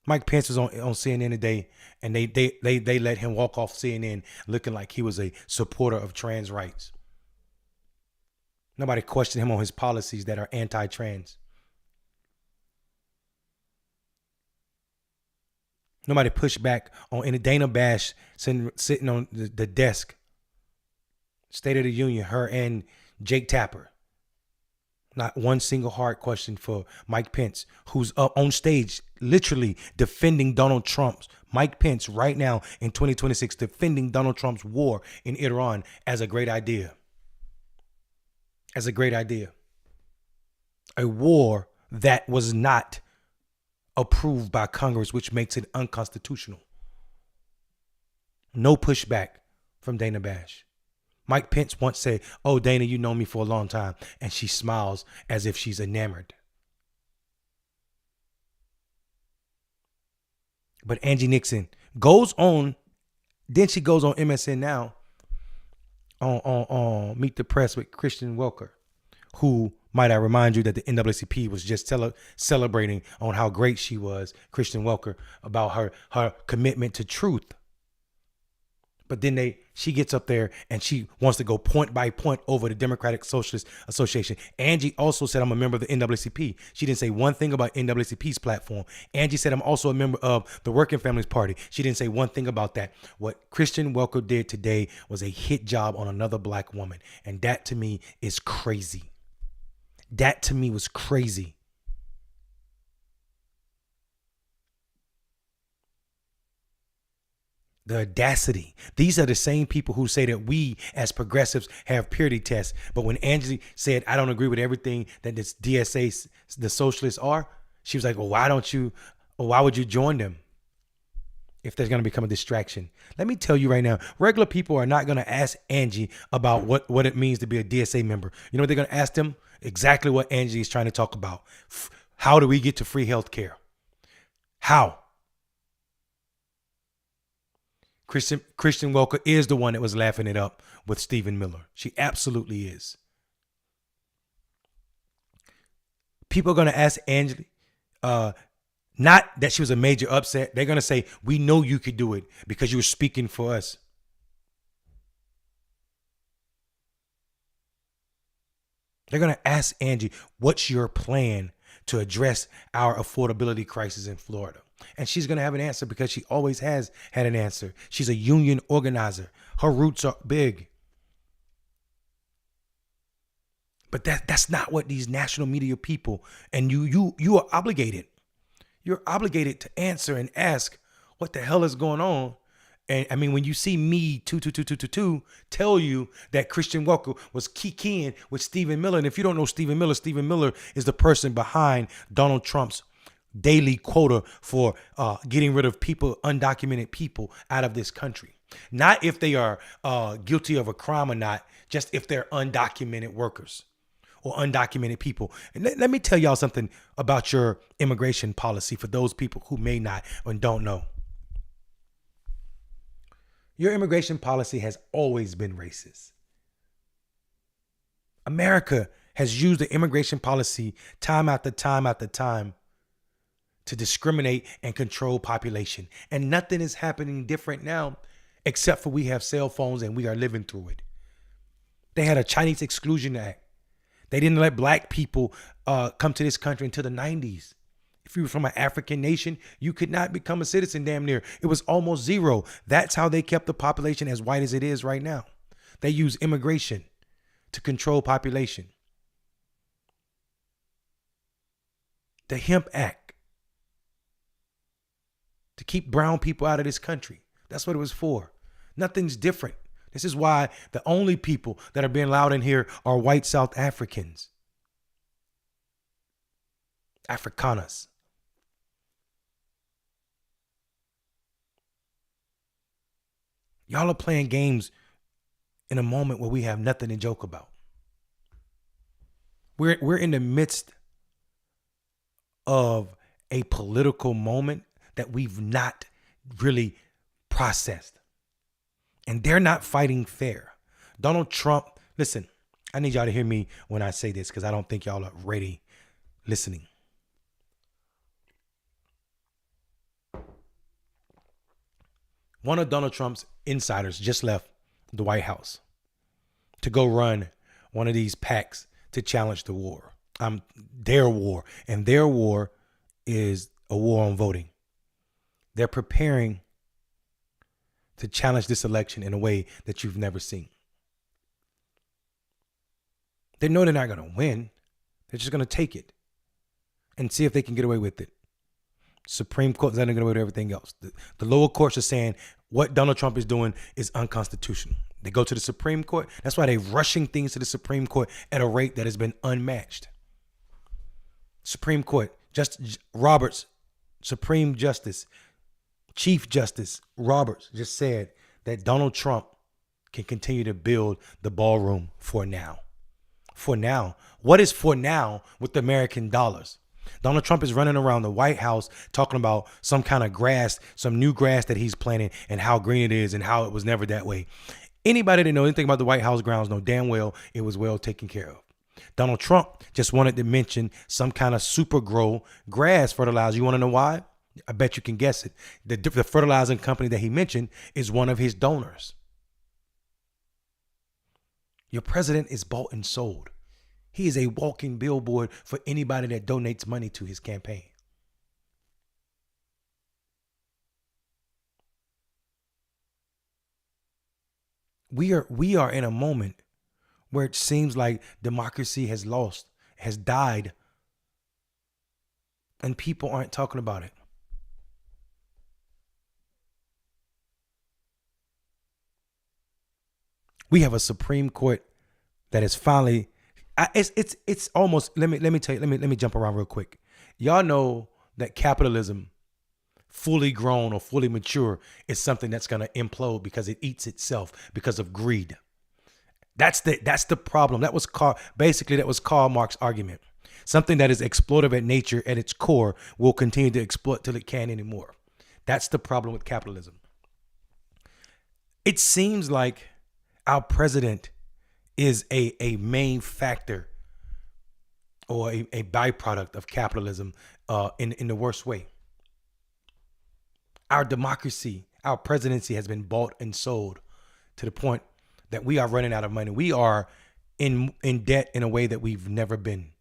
Mike Pence was on CNN today, and they let him walk off CNN looking like he was a supporter of trans rights. Nobody questioned him on his policies that are anti-trans. Nobody pushed back on any Dana Bash sitting on the desk. State of the Union, her and Jake Tapper. Not one single hard question for Mike Pence, who's up on stage literally defending Donald Trump's, Mike Pence right now in 2026, defending Donald Trump's war in Iran as a great idea. As a great idea. A war that was not approved by Congress, which makes it unconstitutional. No pushback from Dana Bash. Mike Pence once said, "Oh, Dana, you know me for a long time." And she smiles as if she's enamored. But Angie Nixon goes on, then she goes on MSN Now on Meet the Press with Christian Welker, who, might I remind you, that the NAACP was just celebrating on how great she was, Christian Welker, about her commitment to truth. But then she gets up there and she wants to go point by point over the Democratic Socialist Association. Angie also said, I'm a member of the NAACP. She didn't say one thing about NAACP's platform. Angie said, I'm also a member of the Working Families Party. She didn't say one thing about that. What Christian Welker did today was a hit job on another black woman. And that to me is crazy. That to me was crazy. The audacity. These are the same people who say that we as progressives have purity tests. But when Angie said, I don't agree with everything that this DSA, the socialists are, she was like, well, why would you join them if there's going to become a distraction? Let me tell you right now, regular people are not going to ask Angie about what it means to be a DSA member. You know what they're going to ask them? Exactly what Angie is trying to talk about. How do we get to free health care? How? Christian Welker is the one that was laughing it up with Stephen Miller. She absolutely is. People are going to ask Angie, not that she was a major upset. They're going to say, we know you could do it because you were speaking for us. They're going to ask Angie, what's your plan to address our affordability crisis in Florida? And she's going to have an answer because she always has had an answer. She's a union organizer. Her roots are big. But that's not what these national media people, and you are obligated. You're obligated to answer and ask what the hell is going on. And I mean, when you see me 22222 tell you that Christian Welker was keying with Stephen Miller, and if you don't know Stephen Miller is the person behind Donald Trump's daily quota for getting rid of undocumented people out of this country. Not if they are guilty of a crime or not, just if they're undocumented workers or undocumented people. And let me tell y'all something about your immigration policy for those people who may not and don't know. Your immigration policy has always been racist. America has used the immigration policy time after time after time to discriminate and control population. And nothing is happening different now, except for we have cell phones and we are living through it. They had a Chinese Exclusion Act. They didn't let black people come to this country until the 90s. If you were from an African nation, you could not become a citizen damn near. It was almost zero. That's how they kept the population as white as it is right now. They use immigration to control population. The Hemp Act, to keep brown people out of this country. That's what it was for. Nothing's different. This is why the only people that are being allowed in here are white South Africans. Afrikaners. Y'all are playing games in a moment where we have nothing to joke about. We're in the midst of a political moment that we've not really processed. And they're not fighting fair. Donald Trump, listen, I need y'all to hear me when I say this because I don't think y'all are ready listening. One of Donald Trump's insiders just left the White House to go run one of these PACs to challenge the war. Their war. And their war is a war on voting. They're preparing to challenge this election in a way that you've never seen. They know they're not going to win. They're just going to take it and see if they can get away with it. Supreme Court is not going to get away with everything else. The lower courts are saying what Donald Trump is doing is unconstitutional. They go to the Supreme Court. That's why they're rushing things to the Supreme Court at a rate that has been unmatched. Supreme Court, Roberts, Supreme Justice, Chief Justice Roberts just said that Donald Trump can continue to build the ballroom for now. For now. What is for now with the American dollars? Donald Trump is running around the White House talking about some kind of grass, some new grass that he's planting and how green it is and how it was never that way. Anybody that knows anything about the White House grounds know damn well it was well taken care of. Donald Trump just wanted to mention some kind of super grow grass fertilizer. You want to know why? I bet you can guess it. The fertilizing company that he mentioned is one of his donors. Your president is bought and sold. He is a walking billboard for anybody that donates money to his campaign. We are in a moment where it seems like democracy has died, and people aren't talking about it. We have a Supreme Court that is finally, it's almost, let me tell you, let me jump around real quick. Y'all know that capitalism, fully grown or fully mature, is something that's going to implode because it eats itself because of greed. That's the problem. That was Karl Marx's argument. Something that is exploitive at nature at its core will continue to exploit till it can't anymore. That's the problem with capitalism. It seems like our president is a main factor or a byproduct of capitalism in the worst way. Our democracy, our presidency has been bought and sold to the point that we are running out of money. We are in debt in a way that we've never been.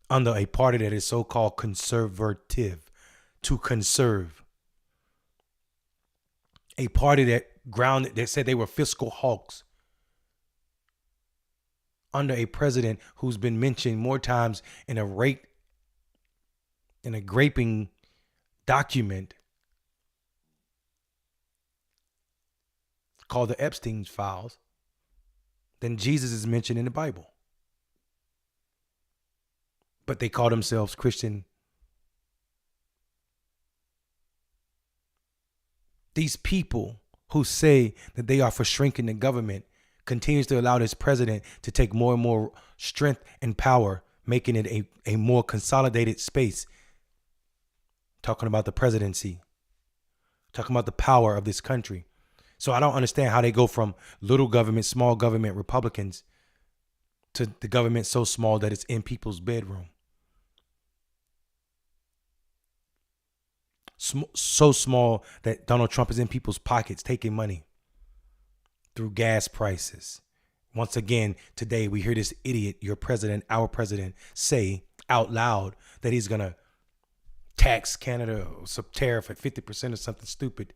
Under a party that is so-called conservative, to conserve. A party that said they were fiscal hawks. Under a president who's been mentioned more times in a graping document called the Epstein Files than Jesus is mentioned in the Bible. But they call themselves Christian. These people who say that they are for shrinking the government continues to allow this president to take more and more strength and power, making it a more consolidated space. Talking about the presidency, talking about the power of this country. So I don't understand how they go from little government, small government Republicans to the government so small that it's in people's bedroom. So small that Donald Trump is in people's pockets taking money through gas prices. Once again, today we hear this idiot, your president, our president, say out loud that he's going to tax Canada or sub tariff at 50% or something stupid.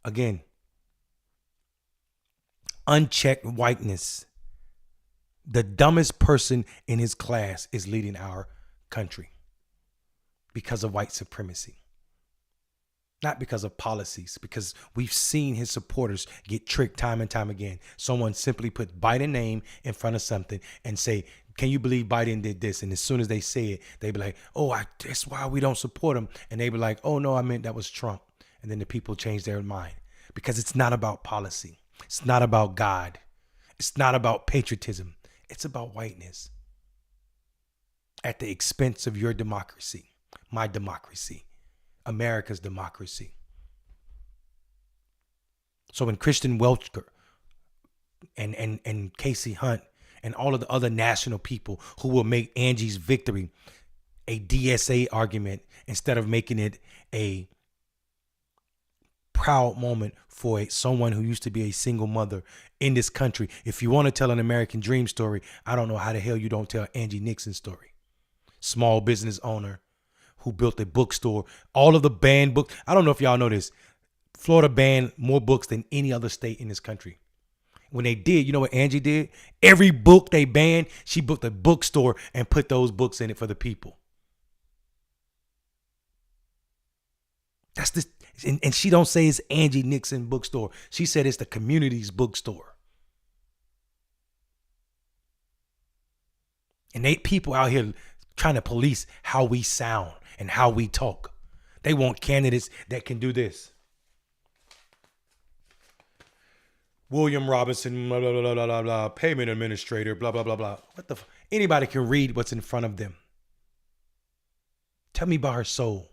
Again, unchecked whiteness. The dumbest person in his class is leading our country because of white supremacy. Not because of policies, because we've seen his supporters get tricked time and time again. Someone simply put Biden's name in front of something and say, can you believe Biden did this? And as soon as they say it, they be like, oh, that's why we don't support him. And they be like, oh, no, I meant that was Trump. And then the people change their mind because it's not about policy. It's not about God. It's not about patriotism. It's about whiteness at the expense of your democracy, my democracy, America's democracy. So when Christian Welker and Casey Hunt and all of the other national people who will make Angie's victory a DSA argument instead of making it a proud moment for someone who used to be a single mother in this country. If you want to tell an American dream story, I don't know how the hell you don't tell Angie Nixon's story. Small business owner who built a bookstore, all of the banned books. I don't know if y'all know this. Florida banned more books than any other state in this country. When they did, you know what Angie did? Every book they banned, she built a bookstore and put those books in it for the people. That's this, and she don't say it's Angie Nixon bookstore. She said it's the community's bookstore. And they people out here trying to police how we sound and how we talk. They want candidates that can do this. William Robinson, blah, blah, blah, blah, blah, blah, payment administrator, blah, blah, blah, blah. What the anybody can read what's in front of them. Tell me about her soul.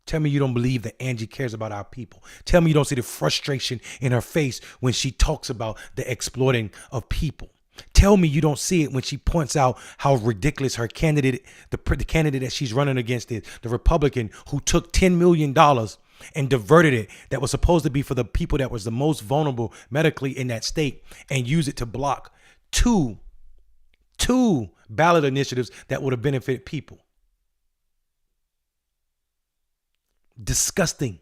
Tell me you don't believe that Angie cares about our people. Tell me you don't see the frustration in her face when she talks about the exploiting of people. Tell me you don't see it when she points out how ridiculous her candidate, the candidate that she's running against is, the Republican who took $10 million and diverted it that was supposed to be for the people that was the most vulnerable medically in that state and use it to block two ballot initiatives that would have benefited people. Disgusting.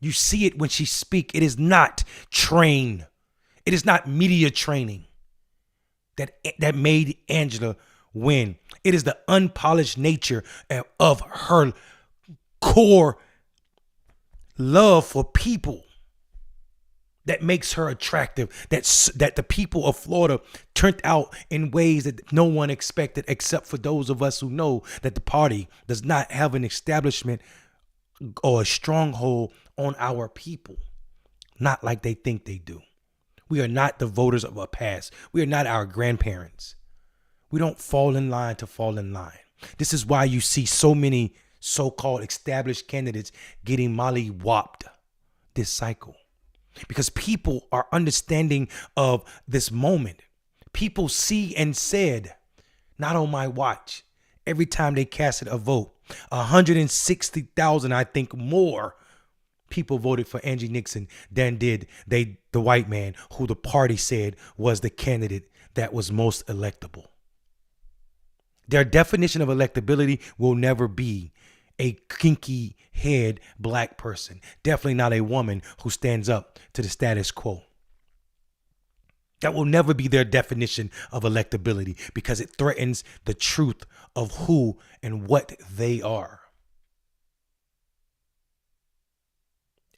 You see it when she speaks. It is not trained. It is not media training that made Angela win. It is the unpolished nature of her core love for people that makes her attractive, that the people of Florida turned out in ways that no one expected except for those of us who know that the party does not have an establishment or a stronghold on our people, not like they think they do. We are not the voters of our past. We are not our grandparents. We don't fall in line to fall in line. This is why you see so many so-called established candidates getting molly-whopped this cycle. Because people are understanding of this moment. People see and said, not on my watch, every time they casted a vote, 160,000, I think more people voted for Angie Nixon than did the white man who the party said was the candidate that was most electable. Their definition of electability will never be a kinky head black person. Definitely not a woman who stands up to the status quo. That will never be their definition of electability because it threatens the truth of who and what they are.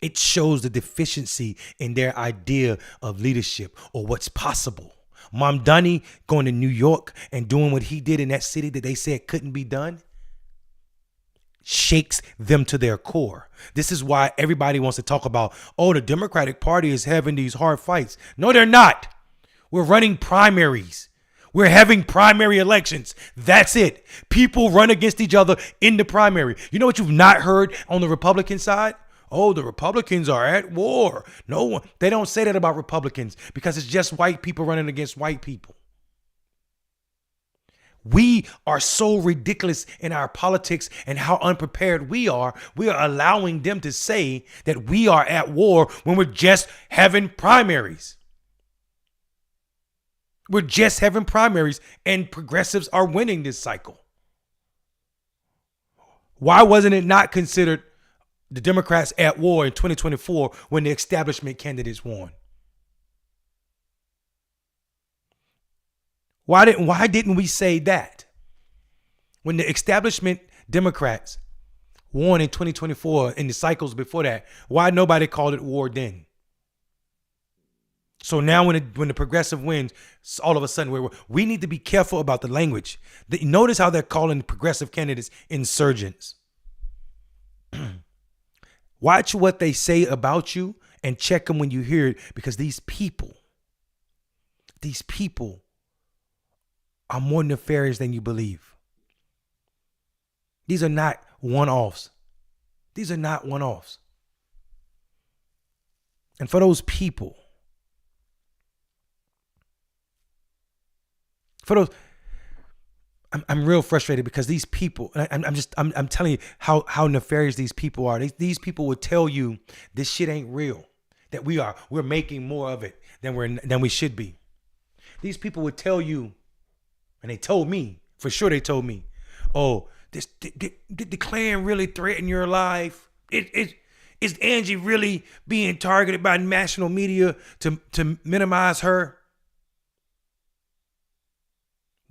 It shows the deficiency in their idea of leadership or what's possible. Mom Dunny going to New York and doing what he did in that city that they said couldn't be done shakes them to their core. This is why everybody wants to talk about, oh, the Democratic Party is having these hard fights. No, they're not. We're running primaries. We're having primary elections. That's it. People run against each other in the primary. You know what you've not heard on the Republican side? Oh, the Republicans are at war. No one, they don't say that about Republicans because it's just white people running against white people. We are so ridiculous in our politics and how unprepared we are. We are allowing them to say that we are at war when we're just having primaries. We're just having primaries and progressives are winning this cycle. Why wasn't it not considered the Democrats at war in 2024 when the establishment candidates won? Why didn't we say that? When the establishment Democrats won in 2024 in the cycles before that, why nobody called it war then? So now when the progressive wins, all of a sudden we need to be careful about the language. Notice how they're calling progressive candidates insurgents. Watch what they say about you and check them when you hear it, because these people are more nefarious than you believe. These are not one-offs. These are not one-offs. And for those people, I'm real frustrated because these people, I'm telling you how nefarious these people are. These people would tell you this shit ain't real, that we're making more of it than we should be. These people would tell you, and they told me, for sure they told me, oh, did the Klan really threaten your life? Is Angie really being targeted by national media to minimize her?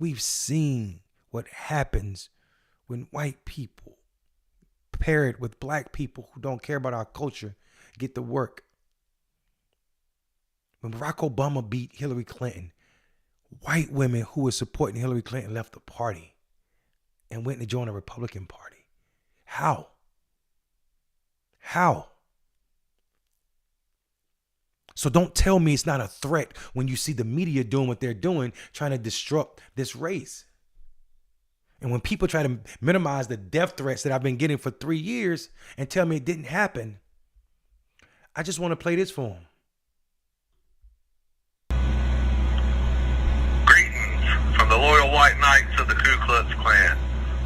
We've seen what happens when white people paired with black people who don't care about our culture get to work. When Barack Obama beat Hillary Clinton, white women who were supporting Hillary Clinton left the party and went to join the Republican Party. How? So don't tell me it's not a threat when you see the media doing what they're doing, trying to disrupt this race. And when people try to minimize the death threats that I've been getting for 3 years and tell me it didn't happen, I just want to play this for them. Greetings from the loyal white knights of the Ku Klux Klan.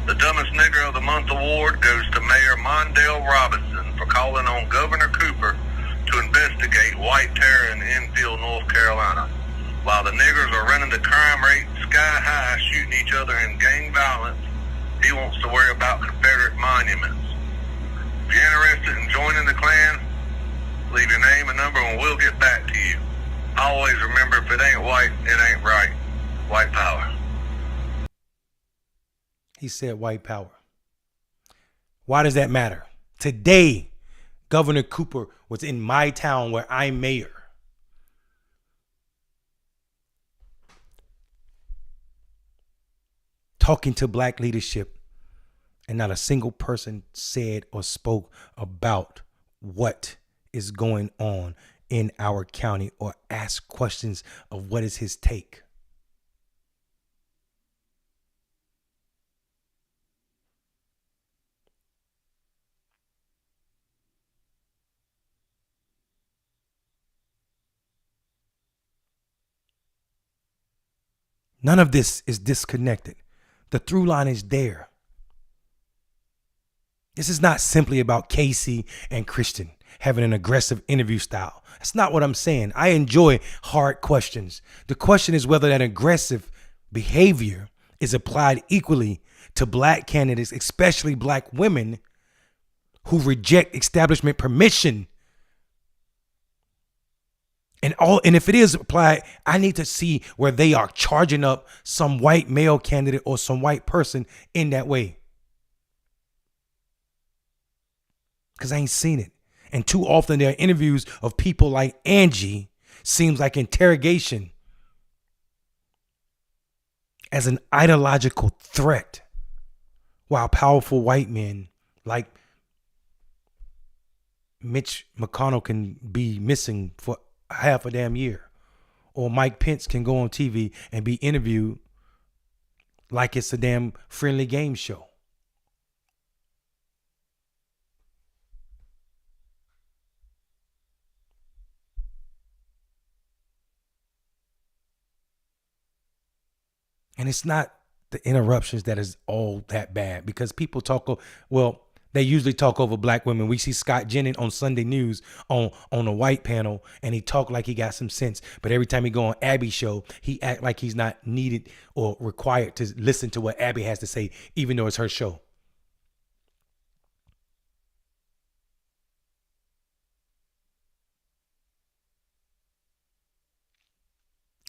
The Dumbest Nigger of the Month award goes to Mayor Mondale Robinson for calling on Governor Cooper to investigate white terror in Enfield, North Carolina. While the niggers are running the crime rate sky high, shooting each other in gang violence, he wants to worry about Confederate monuments. If you're interested in joining the Klan, leave your name and number and we'll get back to you. Always remember, if it ain't white, it ain't right. White power. He said white power. Why does that matter? Today, Governor Cooper was in my town where I'm mayor. Talking to black leadership, and not a single person said or spoke about what is going on in our county or asked questions of what is his take. None of this is disconnected. The through line is there. This is not simply about Casey and Christian having an aggressive interview style. That's not what I'm saying. I enjoy hard questions. The question is whether that aggressive behavior is applied equally to black candidates, especially black women who reject establishment permission. And if it is applied, I need to see where they are charging up some white male candidate or some white person in that way. Because I ain't seen it. And too often there are interviews of people like Angie, seems like interrogation as an ideological threat, while powerful white men like Mitch McConnell can be missing for half a damn year, or Mike Pence can go on TV and be interviewed like it's a damn friendly game show. And it's not the interruptions that is all that bad, because people talk, well, they usually talk over black women. We see Scott Jennings on Sunday News on a white panel, and he talk like he got some sense. But every time he go on Abby's show, he act like he's not needed or required to listen to what Abby has to say, even though it's her show.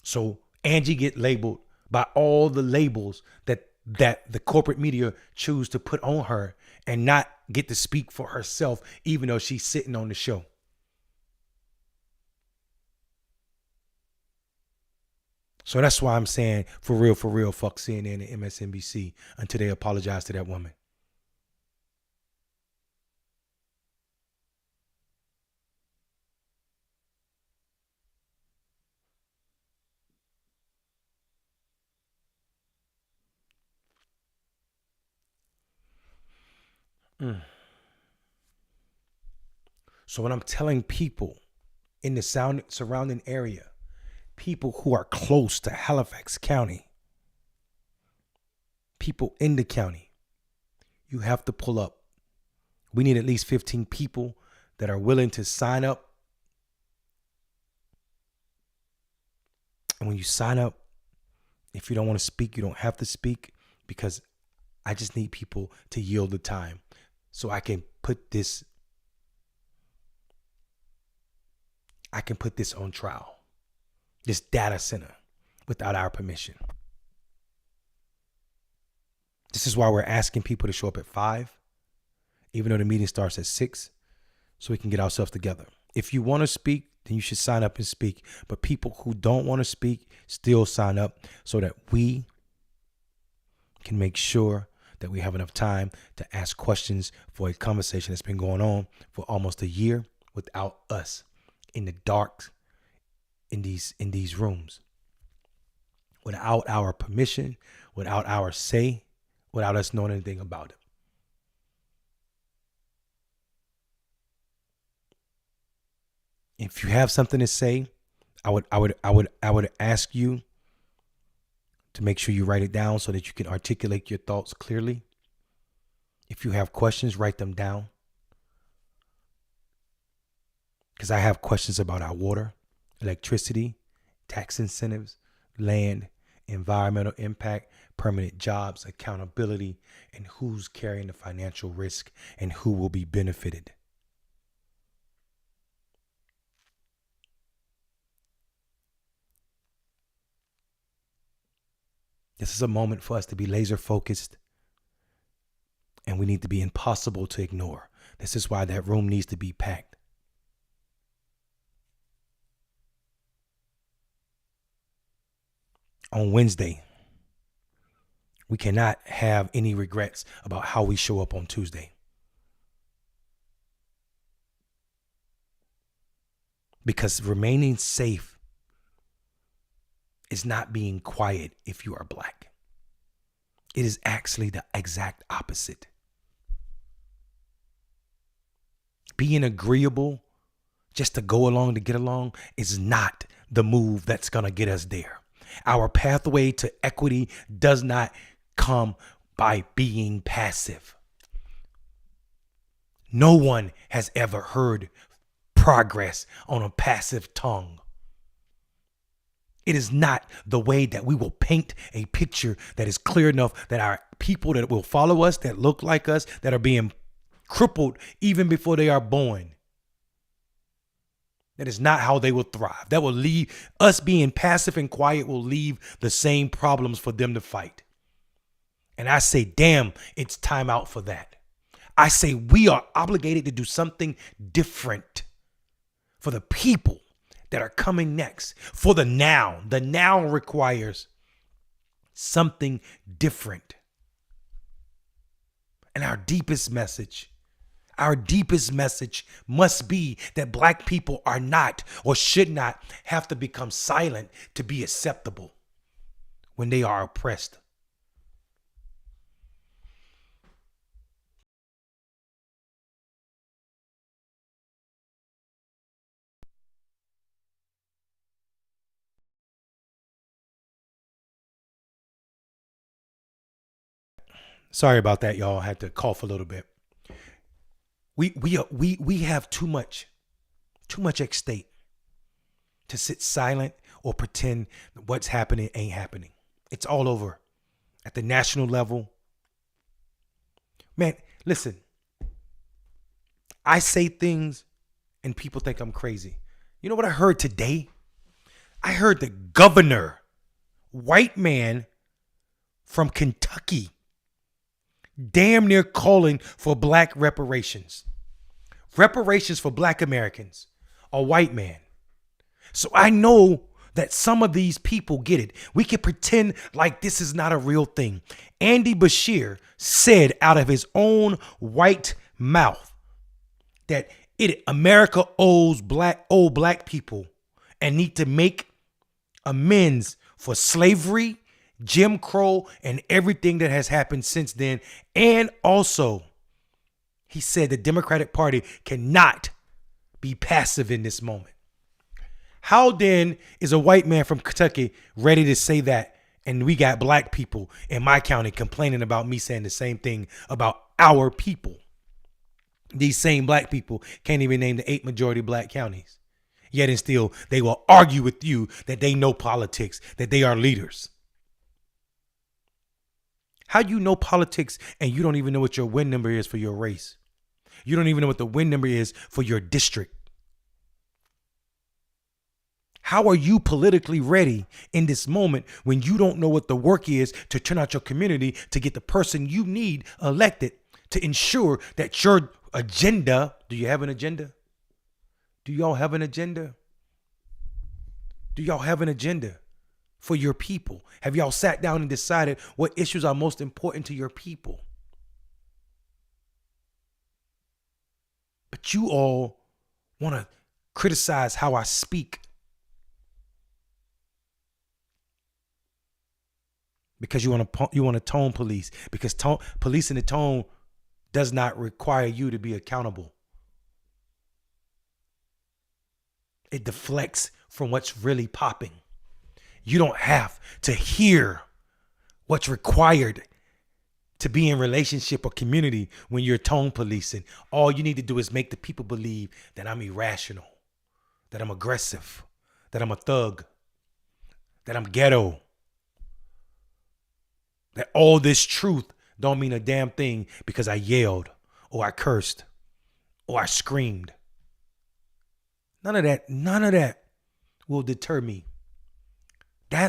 So Angie get labeled by all the labels that the corporate media choose to put on her, and not get to speak for herself, even though she's sitting on the show. So that's why I'm saying, for real, fuck CNN and MSNBC until they apologize to that woman. So when I'm telling people in the surrounding area, people who are close to Halifax County, people in the county, you have to pull up. We need at least 15 people that are willing to sign up. And when you sign up, if you don't want to speak, you don't have to speak, because I just need people to yield the time so I can put this on trial, this data center, without our permission. This is why we're asking people to show up at 5, even though the meeting starts at 6, so we can get ourselves together. If you want to speak, then you should sign up and speak. But people who don't want to speak, still sign up, so that we can make sure that we have enough time to ask questions for a conversation that's been going on for almost a year without us in the dark in these rooms, without our permission, without our say, without us knowing anything about it. If you have something to say, I would ask you to make sure you write it down so that you can articulate your thoughts clearly. If you have questions, write them down. Because I have questions about our water, electricity, tax incentives, land, environmental impact, permanent jobs, accountability, and who's carrying the financial risk and who will be benefited. This is a moment for us to be laser focused, and we need to be impossible to ignore. This is why that room needs to be packed. On Wednesday, we cannot have any regrets about how we show up on Tuesday. Because remaining safe is not being quiet if you are black. It is actually the exact opposite. Being agreeable just to go along to get along is not the move that's going to get us there. Our pathway to equity does not come by being passive. No one has ever heard progress on a passive tongue. It is not the way that we will paint a picture that is clear enough that our people that will follow us, that look like us, that are being crippled even before they are born. That is not how they will thrive. That will leave us being passive and quiet, will leave the same problems for them to fight. And I say, damn, it's time out for that. I say we are obligated to do something different for the people that are coming next, for the now. The now requires something different. And our deepest message must be that black people are not or should not have to become silent to be acceptable when they are oppressed. Sorry about that, y'all. I had to cough a little bit. We have too much at stake to sit silent or pretend that what's happening ain't happening. It's all over at the national level. Man, listen. I say things and people think I'm crazy. You know what I heard today? I heard the governor, white man from Kentucky, damn near calling for black reparations. Reparations for black Americans, a white man. So I know that some of these people get it. We can pretend like this is not a real thing. Andy Bashir said out of his own white mouth that America owes old black people and need to make amends for slavery, Jim Crow, and everything that has happened since then. And also, he said the Democratic Party cannot be passive in this moment. How then is a white man from Kentucky ready to say that? And we got black people in my county complaining about me saying the same thing about our people. These same black people can't even name the 8 majority black counties. Yet and still, they will argue with you that they know politics, that they are leaders. How do you know politics and you don't even know what your win number is for your race? You don't even know what the win number is for your district. How are you politically ready in this moment when you don't know what the work is to turn out your community to get the person you need elected to ensure that your agenda, do you have an agenda? Do y'all have an agenda? Do y'all have an agenda for your people? Have y'all sat down and decided what issues are most important to your people? But you all want to criticize how I speak because you want to tone police, because policing the tone does not require you to be accountable. It deflects from what's really popping. You don't have to hear what's required to be in relationship or community when you're tone policing. All you need to do is make the people believe that I'm irrational, that I'm aggressive, that I'm a thug, that I'm ghetto, that all this truth don't mean a damn thing because I yelled or I cursed or I screamed. None of that will deter me.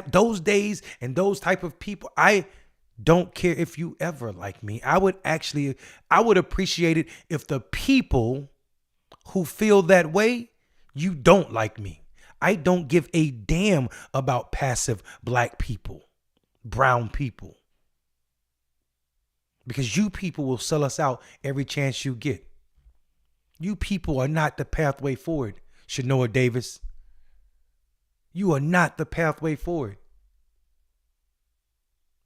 Those days and those type of people, I don't care if you ever like me. I would appreciate it if the people who feel that way, you don't like me. I don't give a damn about passive black people, brown people. Because you people will sell us out every chance you get. You people are not the pathway forward, Shanoa Davis. You are not the pathway forward.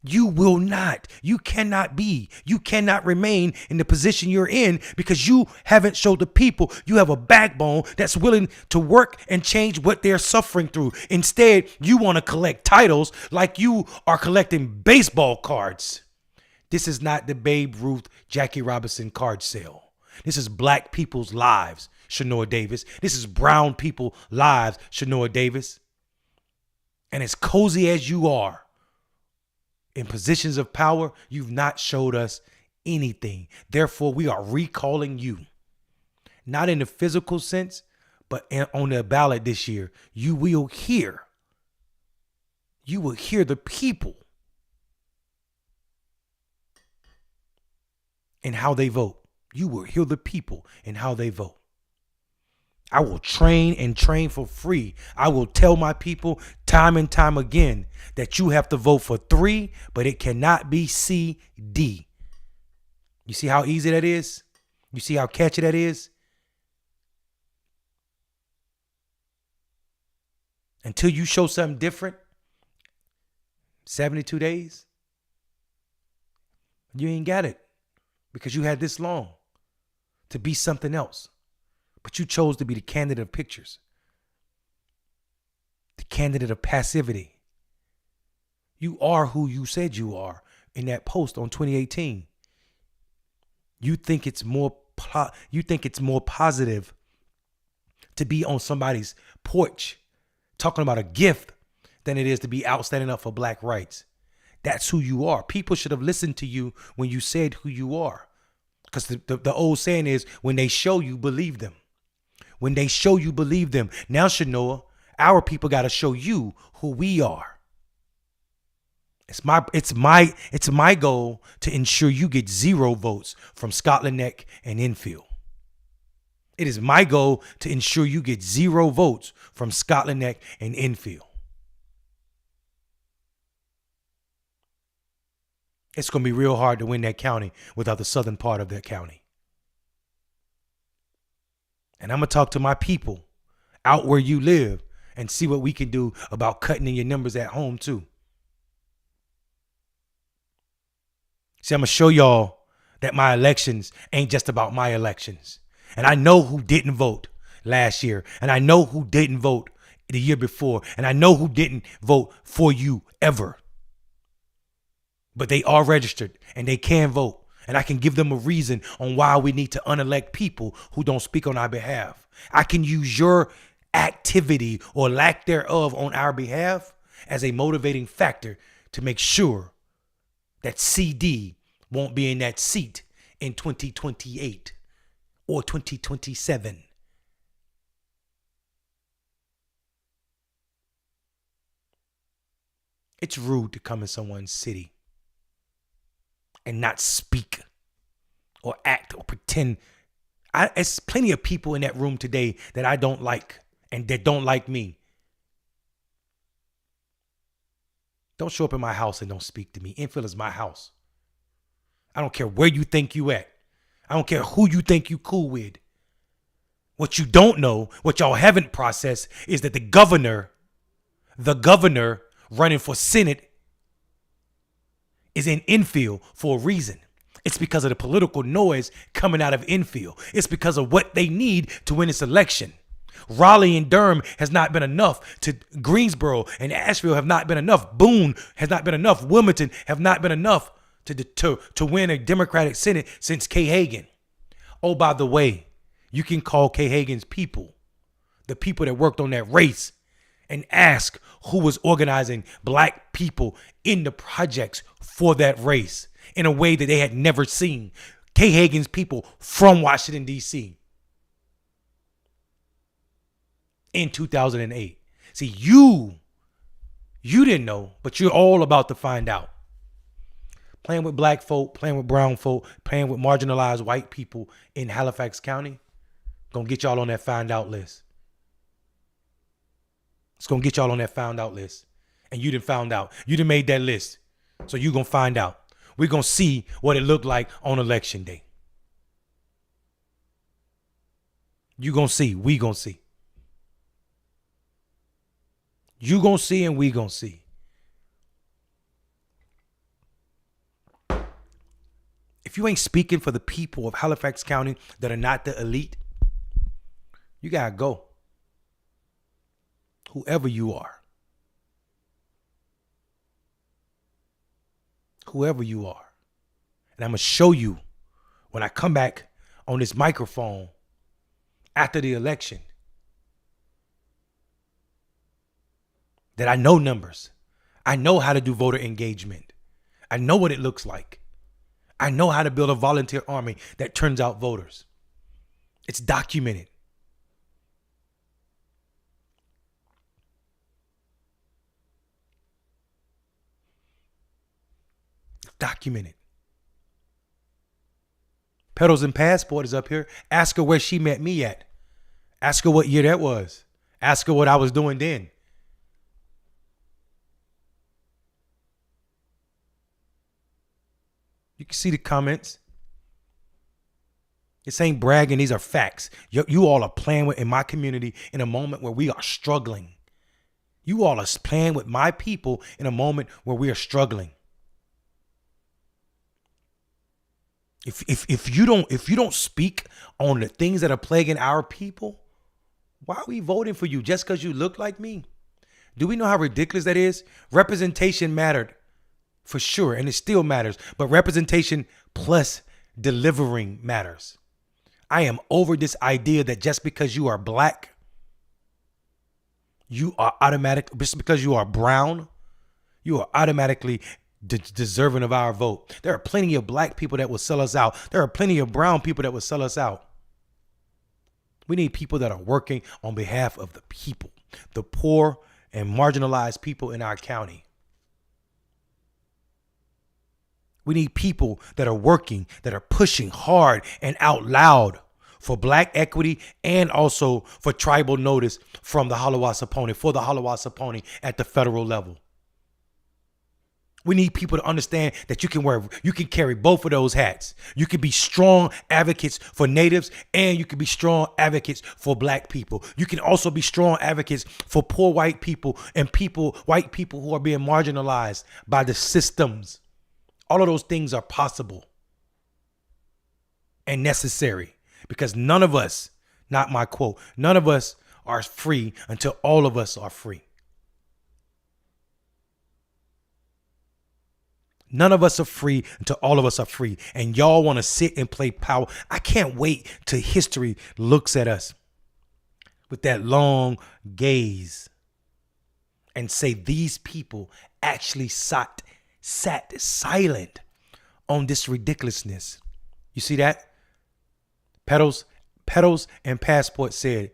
You will not. You cannot be. You cannot remain in the position you're in because you haven't showed the people you have a backbone that's willing to work and change what they're suffering through. Instead, you want to collect titles like you are collecting baseball cards. This is not the Babe Ruth, Jackie Robinson card sale. This is black people's lives, Shanoa Davis. This is brown people's lives, Shanoa Davis. And as cozy as you are in positions of power, you've not showed us anything. Therefore, we are recalling you. Not in the physical sense, but on the ballot this year. You will hear the people and how they vote. You will hear the people and how they vote. I will train and train for free. I will tell my people time and time again that you have to vote for 3, but it cannot be C, D. You see how easy that is? You see how catchy that is? Until you show something different, 72 days, you ain't got it because you had this long to be something else. But you chose to be the candidate of pictures, the candidate of passivity. You are who you said you are in that post on 2018. You think it's more positive to be on somebody's porch talking about a gift than it is to be out standing up for black rights. That's who you are. People should have listened to you when you said who you are. Because the old saying is, when they show you, believe them. When they show you, believe them. Now, Shanoa, our people got to show you who we are. It's my goal to ensure you get 0 votes from Scotland Neck and Enfield. It is my goal to ensure you get 0 votes from Scotland Neck and Enfield. It's going to be real hard to win that county without the southern part of that county. And I'm going to talk to my people out where you live and see what we can do about cutting in your numbers at home too. See, I'm going to show y'all that my elections ain't just about my elections. And I know who didn't vote last year. And I know who didn't vote the year before. And I know who didn't vote for you ever. But they are registered and they can vote. And I can give them a reason on why we need to unelect people who don't speak on our behalf. I can use your activity or lack thereof on our behalf as a motivating factor to make sure that CD won't be in that seat in 2028 or 2027. It's rude to come in someone's city and not speak or act or pretend. There's plenty of people in that room today that I don't like and that don't like me. Don't show up in my house and don't speak to me. Enfield is my house. I don't care where you think you at. I don't care who you think you cool with. What you don't know, what y'all haven't processed, is that the governor running for Senate is in Enfield for a reason. It's because of the political noise coming out of Enfield. It's because of what they need to win this election. Raleigh and Durham has not been enough. To Greensboro and Asheville have not been enough. Boone has not been enough. Wilmington have not been enough to win a Democratic Senate since Kay Hagan. Oh, by the way, you can call Kay Hagan's people, the people that worked on that race, and ask who was organizing black people in the projects for that race in a way that they had never seen. Kay Hagan's people from Washington, D.C. in 2008. See, you didn't know, but you're all about to find out. Playing with black folk, playing with brown folk, playing with marginalized white people in Halifax County, gonna get y'all on that find out list. It's gonna get y'all on that found out list. And you done found out. You done made that list. So you gonna find out. We're gonna see what it looked like on election day. You gonna see. We gonna see. You gonna see and we gonna see. If you ain't speaking for the people of Halifax County that are not the elite, you gotta go. Whoever you are. Whoever you are. And I'm gonna show you when I come back on this microphone after the election that I know numbers. I know how to do voter engagement. I know what it looks like. I know how to build a volunteer army that turns out voters. It's documented. Documented. Pedals and Passport is up here. Ask her where she met me at. Ask her what year that was. Ask her what I was doing then. You can see the comments. This ain't bragging. These are facts. You all are playing with in my community in a moment where we are struggling. You all are playing with my people in a moment where we are struggling. If you don't speak on the things that are plaguing our people, why are we voting for you just because you look like me? Do we know how ridiculous that is? Representation mattered for sure, and it still matters. But representation plus delivering matters. I am over this idea that just because you are black, you are automatic. Just because you are brown, you are automatically deserving of our vote. There are plenty of black people that will sell us out. There are plenty of brown people that will sell us out. We need people that are working on behalf of the people, the poor and marginalized people in our county. We need people that are working, that are pushing hard and out loud for black equity and also for tribal notice from the Halawasaponi, for the Halawasaponi at the federal level. We need people to understand that you can carry both of those hats. You can be strong advocates for natives and you can be strong advocates for black people. You can also be strong advocates for poor white people and white people who are being marginalized by the systems. All of those things are possible and necessary because none of us, not my quote, none of us are free until all of us are free. None of us are free until all of us are free. And y'all want to sit and play power. I can't wait till history looks at us with that long gaze and say these people actually sat silent on this ridiculousness. You see that? Petals and Passport said,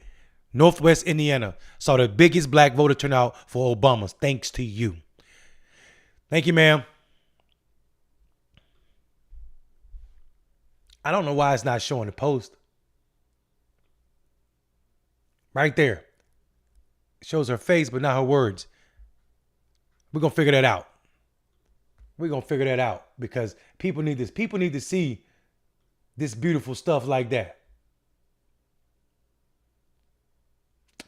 Northwest Indiana saw the biggest black voter turnout for Obama. Thanks to you. Thank you, ma'am. I don't know why it's not showing the post. Right there. It shows her face, but not her words. We're going to figure that out. We're going to figure that out because people need this. People need to see this beautiful stuff like that.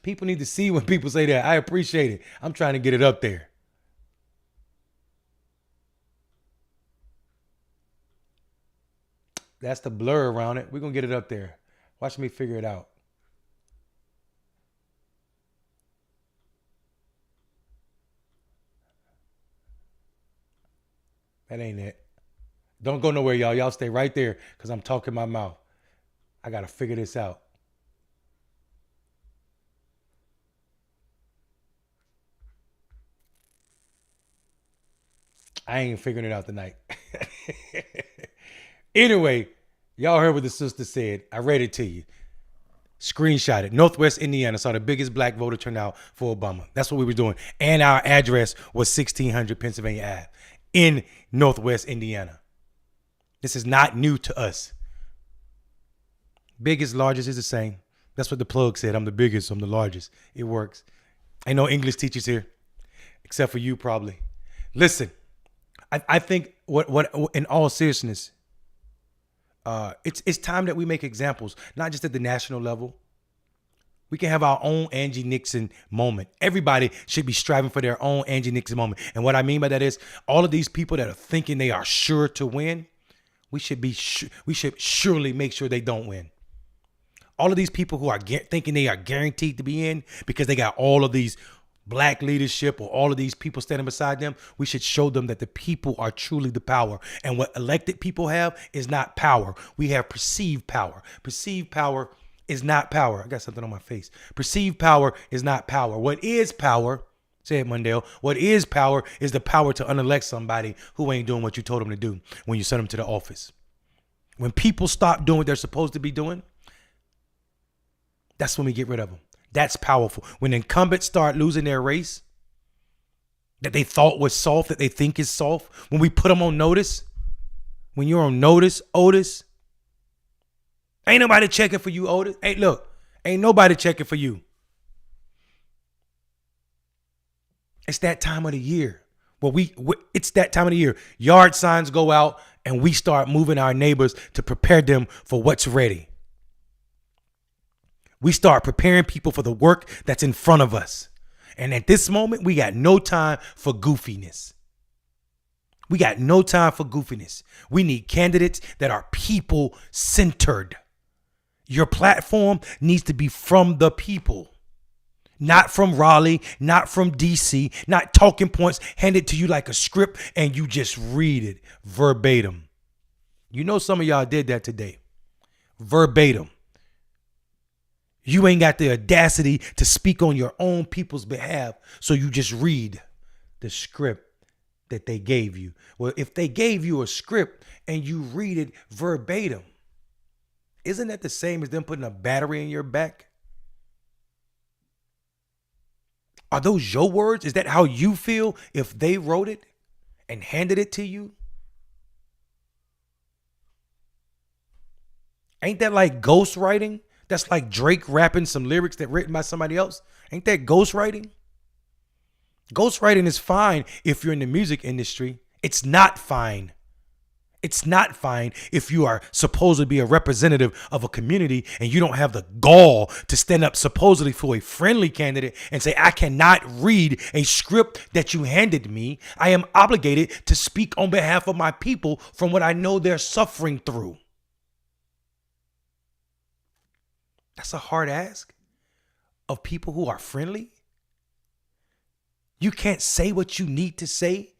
People need to see when people say that. I appreciate it. I'm trying to get it up there. That's the blur around it. We're going to get it up there. Watch me figure it out. That ain't it. Don't go nowhere, y'all. Y'all stay right there because I'm talking my mouth. I got to figure this out. I ain't figuring it out tonight. Anyway, y'all heard what the sister said. I read it to you. Screenshot it. Northwest Indiana saw the biggest black voter turnout for Obama. That's what we were doing. And our address was 1600 Pennsylvania Ave in Northwest Indiana. This is not new to us. Biggest, largest is the same. That's what the plug said. I'm the biggest. I'm the largest. It works. Ain't no English teachers here, except for you probably. Listen, I think what in all seriousness, it's time that we make examples, not just at the national level. We can have our own Angie Nixon moment. Everybody should be striving for their own Angie Nixon moment. And what I mean by that is all of these people that are thinking they are sure to win, we should surely make sure they don't win. All of these people who are thinking they are guaranteed to be in because they got all of these black leadership or all of these people standing beside them, we should show them that the people are truly the power. And what elected people have is not power. We have perceived power. Perceived power is not power. I got something on my face. Perceived power is not power. What is power? Say it, Mundell. What is power is the power to unelect somebody who ain't doing what you told them to do when you sent them to the office. When people stop doing what they're supposed to be doing, that's when we get rid of them. That's powerful. When incumbents start losing their race that they thought was soft, that they think is soft, when we put them on notice, when you're on notice, Otis, ain't nobody checking for you, Otis. Hey, look, ain't nobody checking for you. It's that time of the year. It's that time of the year. Yard signs go out and we start moving our neighbors to prepare them for what's ready. We start preparing people for the work that's in front of us. And at this moment, we got no time for goofiness. We got no time for goofiness. We need candidates that are people-centered. Your platform needs to be from the people. Not from Raleigh, not from DC, not talking points handed to you like a script and you just read it verbatim. You know some of y'all did that today. Verbatim. You ain't got the audacity to speak on your own people's behalf, so you just read the script that they gave you. Well, if they gave you a script and you read it verbatim, isn't that the same as them putting a battery in your back? Are those your words? Is that how you feel if they wrote it and handed it to you? Ain't that like ghostwriting? That's like Drake rapping some lyrics that written by somebody else. Ain't that ghostwriting? Ghostwriting is fine if you're in the music industry. It's not fine. It's not fine if you are supposed to be a representative of a community and you don't have the gall to stand up supposedly for a friendly candidate and say, I cannot read a script that you handed me. I am obligated to speak on behalf of my people from what I know they're suffering through. That's a hard ask of people who are friendly. You can't say what you need to say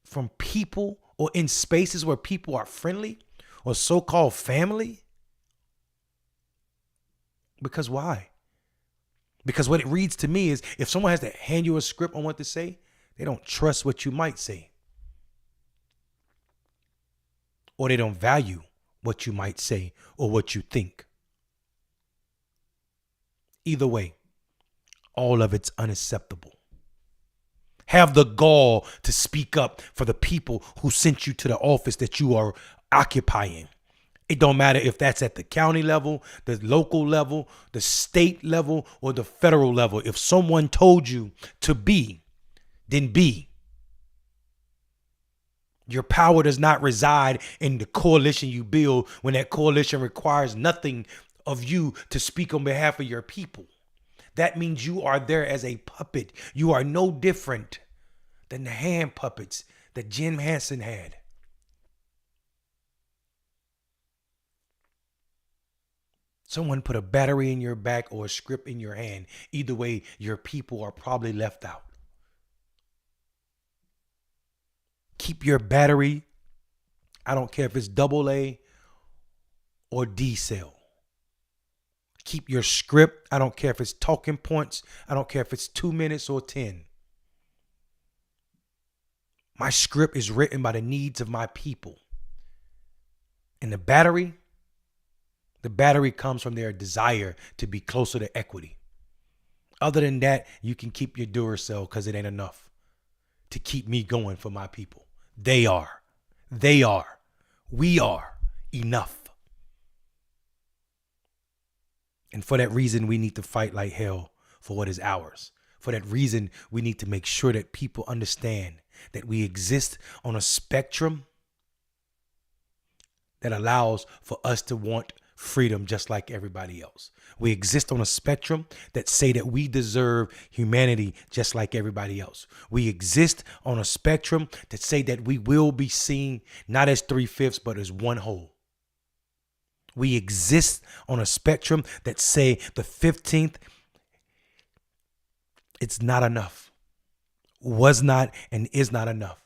from people or in spaces where people are friendly or so-called family. Because why? Because what it reads to me is if someone has to hand you a script on what to say, they don't trust what you might say. Or they don't value what you might say or what you think. Either way, all of it's unacceptable. Have the gall to speak up for the people who sent you to the office that you are occupying. It don't matter if that's at the county level, the local level, the state level, or the federal level. If someone told you to be, then be. Your power does not reside in the coalition you build when that coalition requires nothing of you to speak on behalf of your people. That means you are there as a puppet. You are no different than the hand puppets that Jim Henson had. Someone put a battery in your back or a script in your hand. Either way, your people are probably left out. Keep your battery. I don't care if it's AA or D cell. Keep your script. I don't care if it's talking points. I don't care if it's 2 minutes or 10. My script is written by the needs of my people. And the battery comes from their desire to be closer to equity. Other than that, you can keep your Duracell because it ain't enough to keep me going for my people. We are enough. And for that reason, we need to fight like hell for what is ours. For that reason, we need to make sure that people understand that we exist on a spectrum that allows for us to want freedom just like everybody else. We exist on a spectrum that say that we deserve humanity just like everybody else. We exist on a spectrum that say that we will be seen not as 3/5 but as one whole. We exist on a spectrum that say the 15th, it's not enough, was not, and is not enough.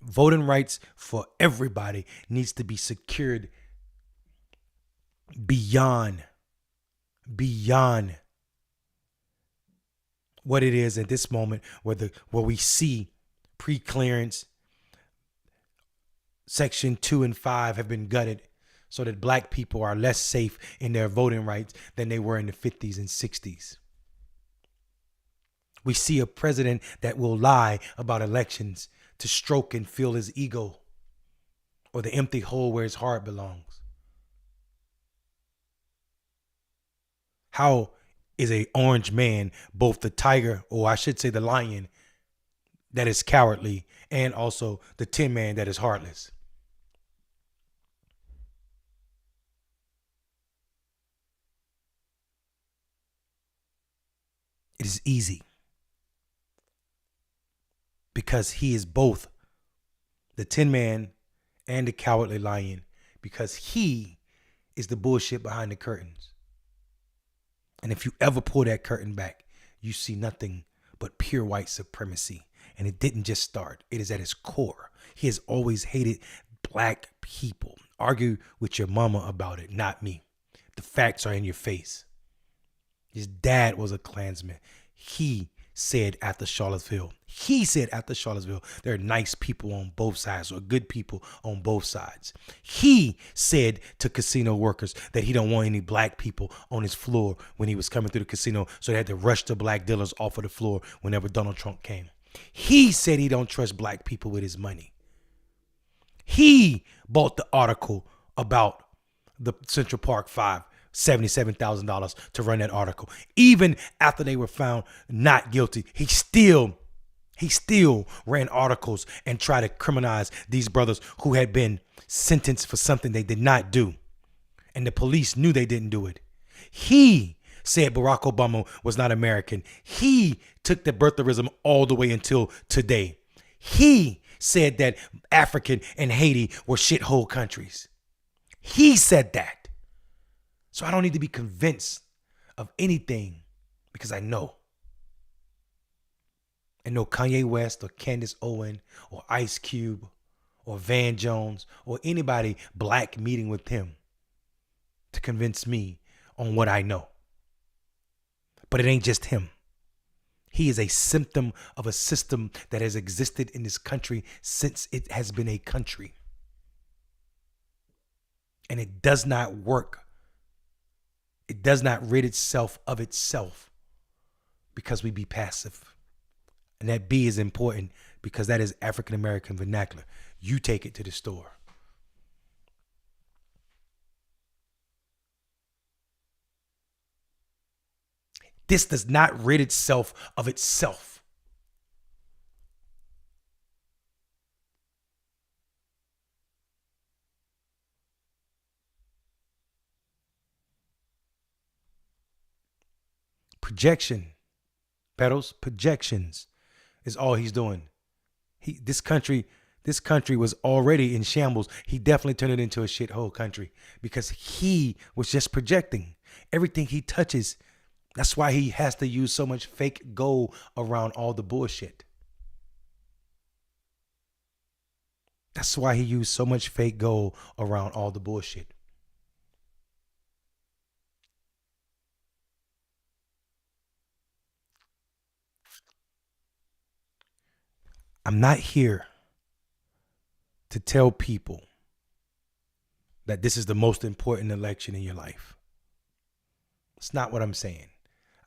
Voting rights for everybody needs to be secured beyond what it is at this moment where we see pre-clearance Section 2 and 5 have been gutted so that black people are less safe in their voting rights than they were in the 50s and 60s. We see a president that will lie about elections to stroke and fill his ego or the empty hole where his heart belongs. How is an orange man both the tiger, or I should say the lion, that is cowardly, and also the tin man that is heartless? It is easy because he is both the tin man and the cowardly lion, because he is the bullshit behind the curtains. And if you ever pull that curtain back, you see nothing but pure white supremacy. And it didn't just start. It is at its core. He has always hated black people. Argue with your mama about it, not me. The facts are in your face. His dad was a Klansman. He said after Charlottesville, there are nice people on both sides, or good people on both sides. He said to casino workers that he don't want any black people on his floor when he was coming through the casino, so they had to rush the black dealers off of the floor whenever Donald Trump came. He said he don't trust black people with his money. He bought the article about the Central Park 5, $77,000 to run that article. Even after they were found not guilty, he still ran articles and tried to criminalize these brothers who had been sentenced for something they did not do. And the police knew they didn't do it. He said Barack Obama was not American. He took the birtherism all the way until today. He said that African and Haiti were shithole countries. He said that. So I don't need to be convinced of anything because I know. And no Kanye West or Candace Owen or Ice Cube or Van Jones or anybody black meeting with him to convince me on what I know. But it ain't just him. He is a symptom of a system that has existed in this country since it has been a country. And it does not work. It does not rid itself of itself because we be passive. And that B is important because that is African American vernacular. You take it to the store. This does not rid itself of itself. Projection, Pedals, projections is all he's doing. This country was already in shambles. He definitely turned it into a shithole country because he was just projecting everything he touches. That's why he has to use so much fake gold around all the bullshit. That's why he used so much fake gold around all the bullshit. I'm not here to tell people that this is the most important election in your life. It's not what I'm saying.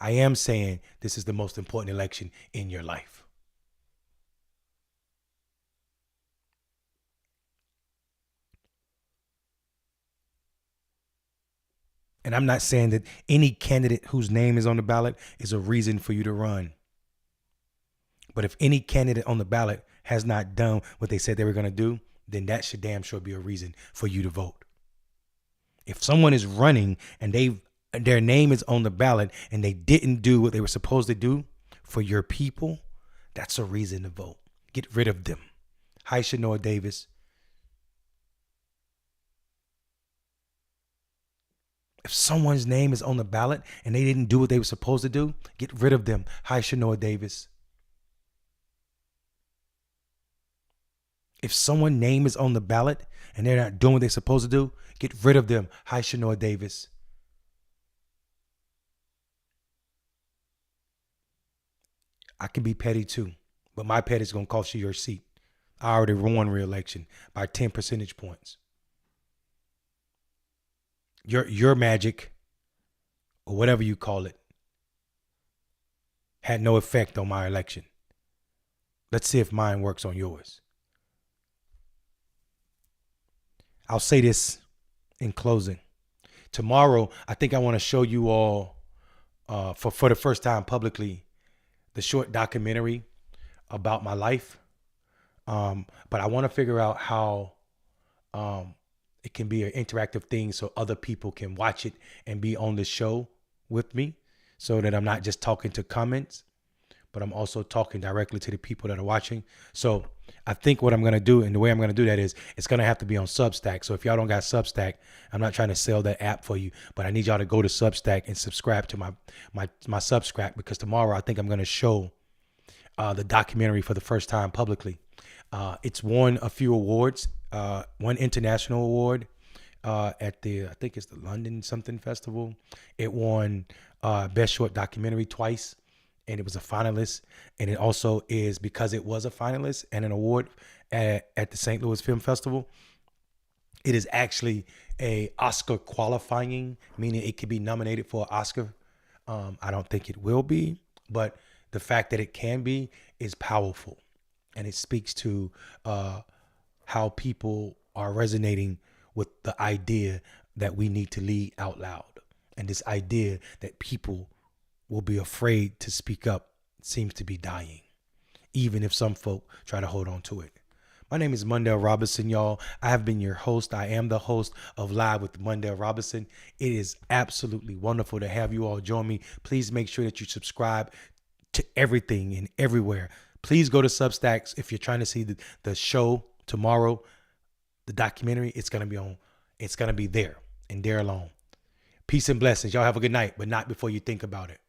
I am saying this is the most important election in your life. And I'm not saying that any candidate whose name is on the ballot is a reason for you to run. But if any candidate on the ballot has not done what they said they were going to do, then that should damn sure be a reason for you to vote. If someone is running and their name is on the ballot and they didn't do what they were supposed to do for your people, that's a reason to vote. Get rid of them. Hi, Shanoa Davis. If someone's name is on the ballot and they didn't do what they were supposed to do, get rid of them. Hi, Shanoa Davis. If someone's name is on the ballot and they're not doing what they're supposed to do, get rid of them. Hi, Shanoa Davis. I can be petty too, but my petty is going to cost you your seat. I already won re-election by 10 percentage points. Your magic, or whatever you call it, had no effect on my election. Let's see if mine works on yours. I'll say this in closing. Tomorrow, I think I want to show you all, for the first time publicly, the short documentary about my life. But I want to figure out how it can be an interactive thing so other people can watch it and be on the show with me, so that I'm not just talking to comments, but I'm also talking directly to the people that are watching. So I think what I'm going to do, and the way I'm going to do that is, it's going to have to be on Substack. So if y'all don't got Substack, I'm not trying to sell that app for you, but I need y'all to go to Substack and subscribe to my Substack, because tomorrow I think I'm going to show the documentary for the first time publicly. It's won a few awards, one international award at I think it's the London something festival. It won Best Short Documentary twice, and it was a finalist. And it also is, because it was a finalist and an award at the St. Louis Film Festival, it is actually a Oscar qualifying, meaning it could be nominated for an Oscar. I don't think it will be, but the fact that it can be is powerful. And it speaks to how people are resonating with the idea that we need to lead out loud. And this idea that people will be afraid to speak up seems to be dying, even if some folk try to hold on to it. My name is Mundell Robinson, y'all. I have been your host. I am the host of Live with Mundell Robinson. It is absolutely wonderful to have you all join me. Please make sure that you subscribe to everything and everywhere. Please go to Substacks if you're trying to see the show tomorrow, the documentary. It's going to be on. It's going to be there and there alone. Peace and blessings. Y'all have a good night, but not before you think about it.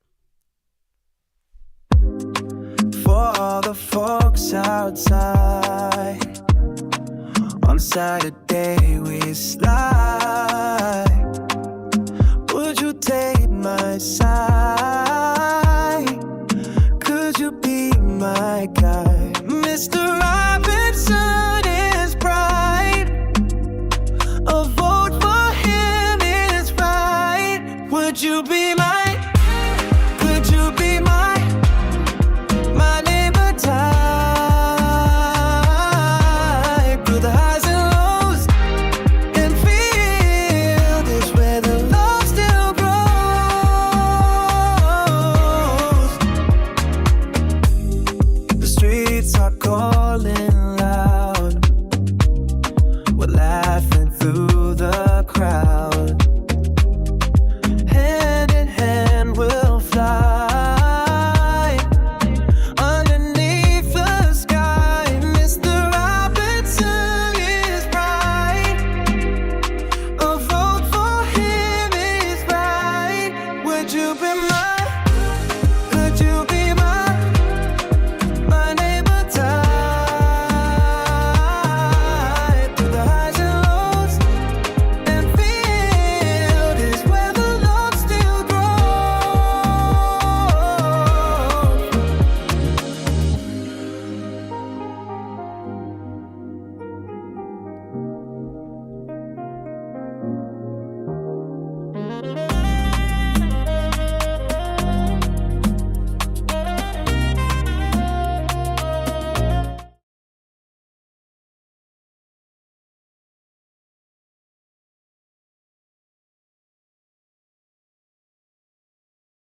For all the folks outside, on Saturday we slide. Would you take my side? Could you be my guy, Mr.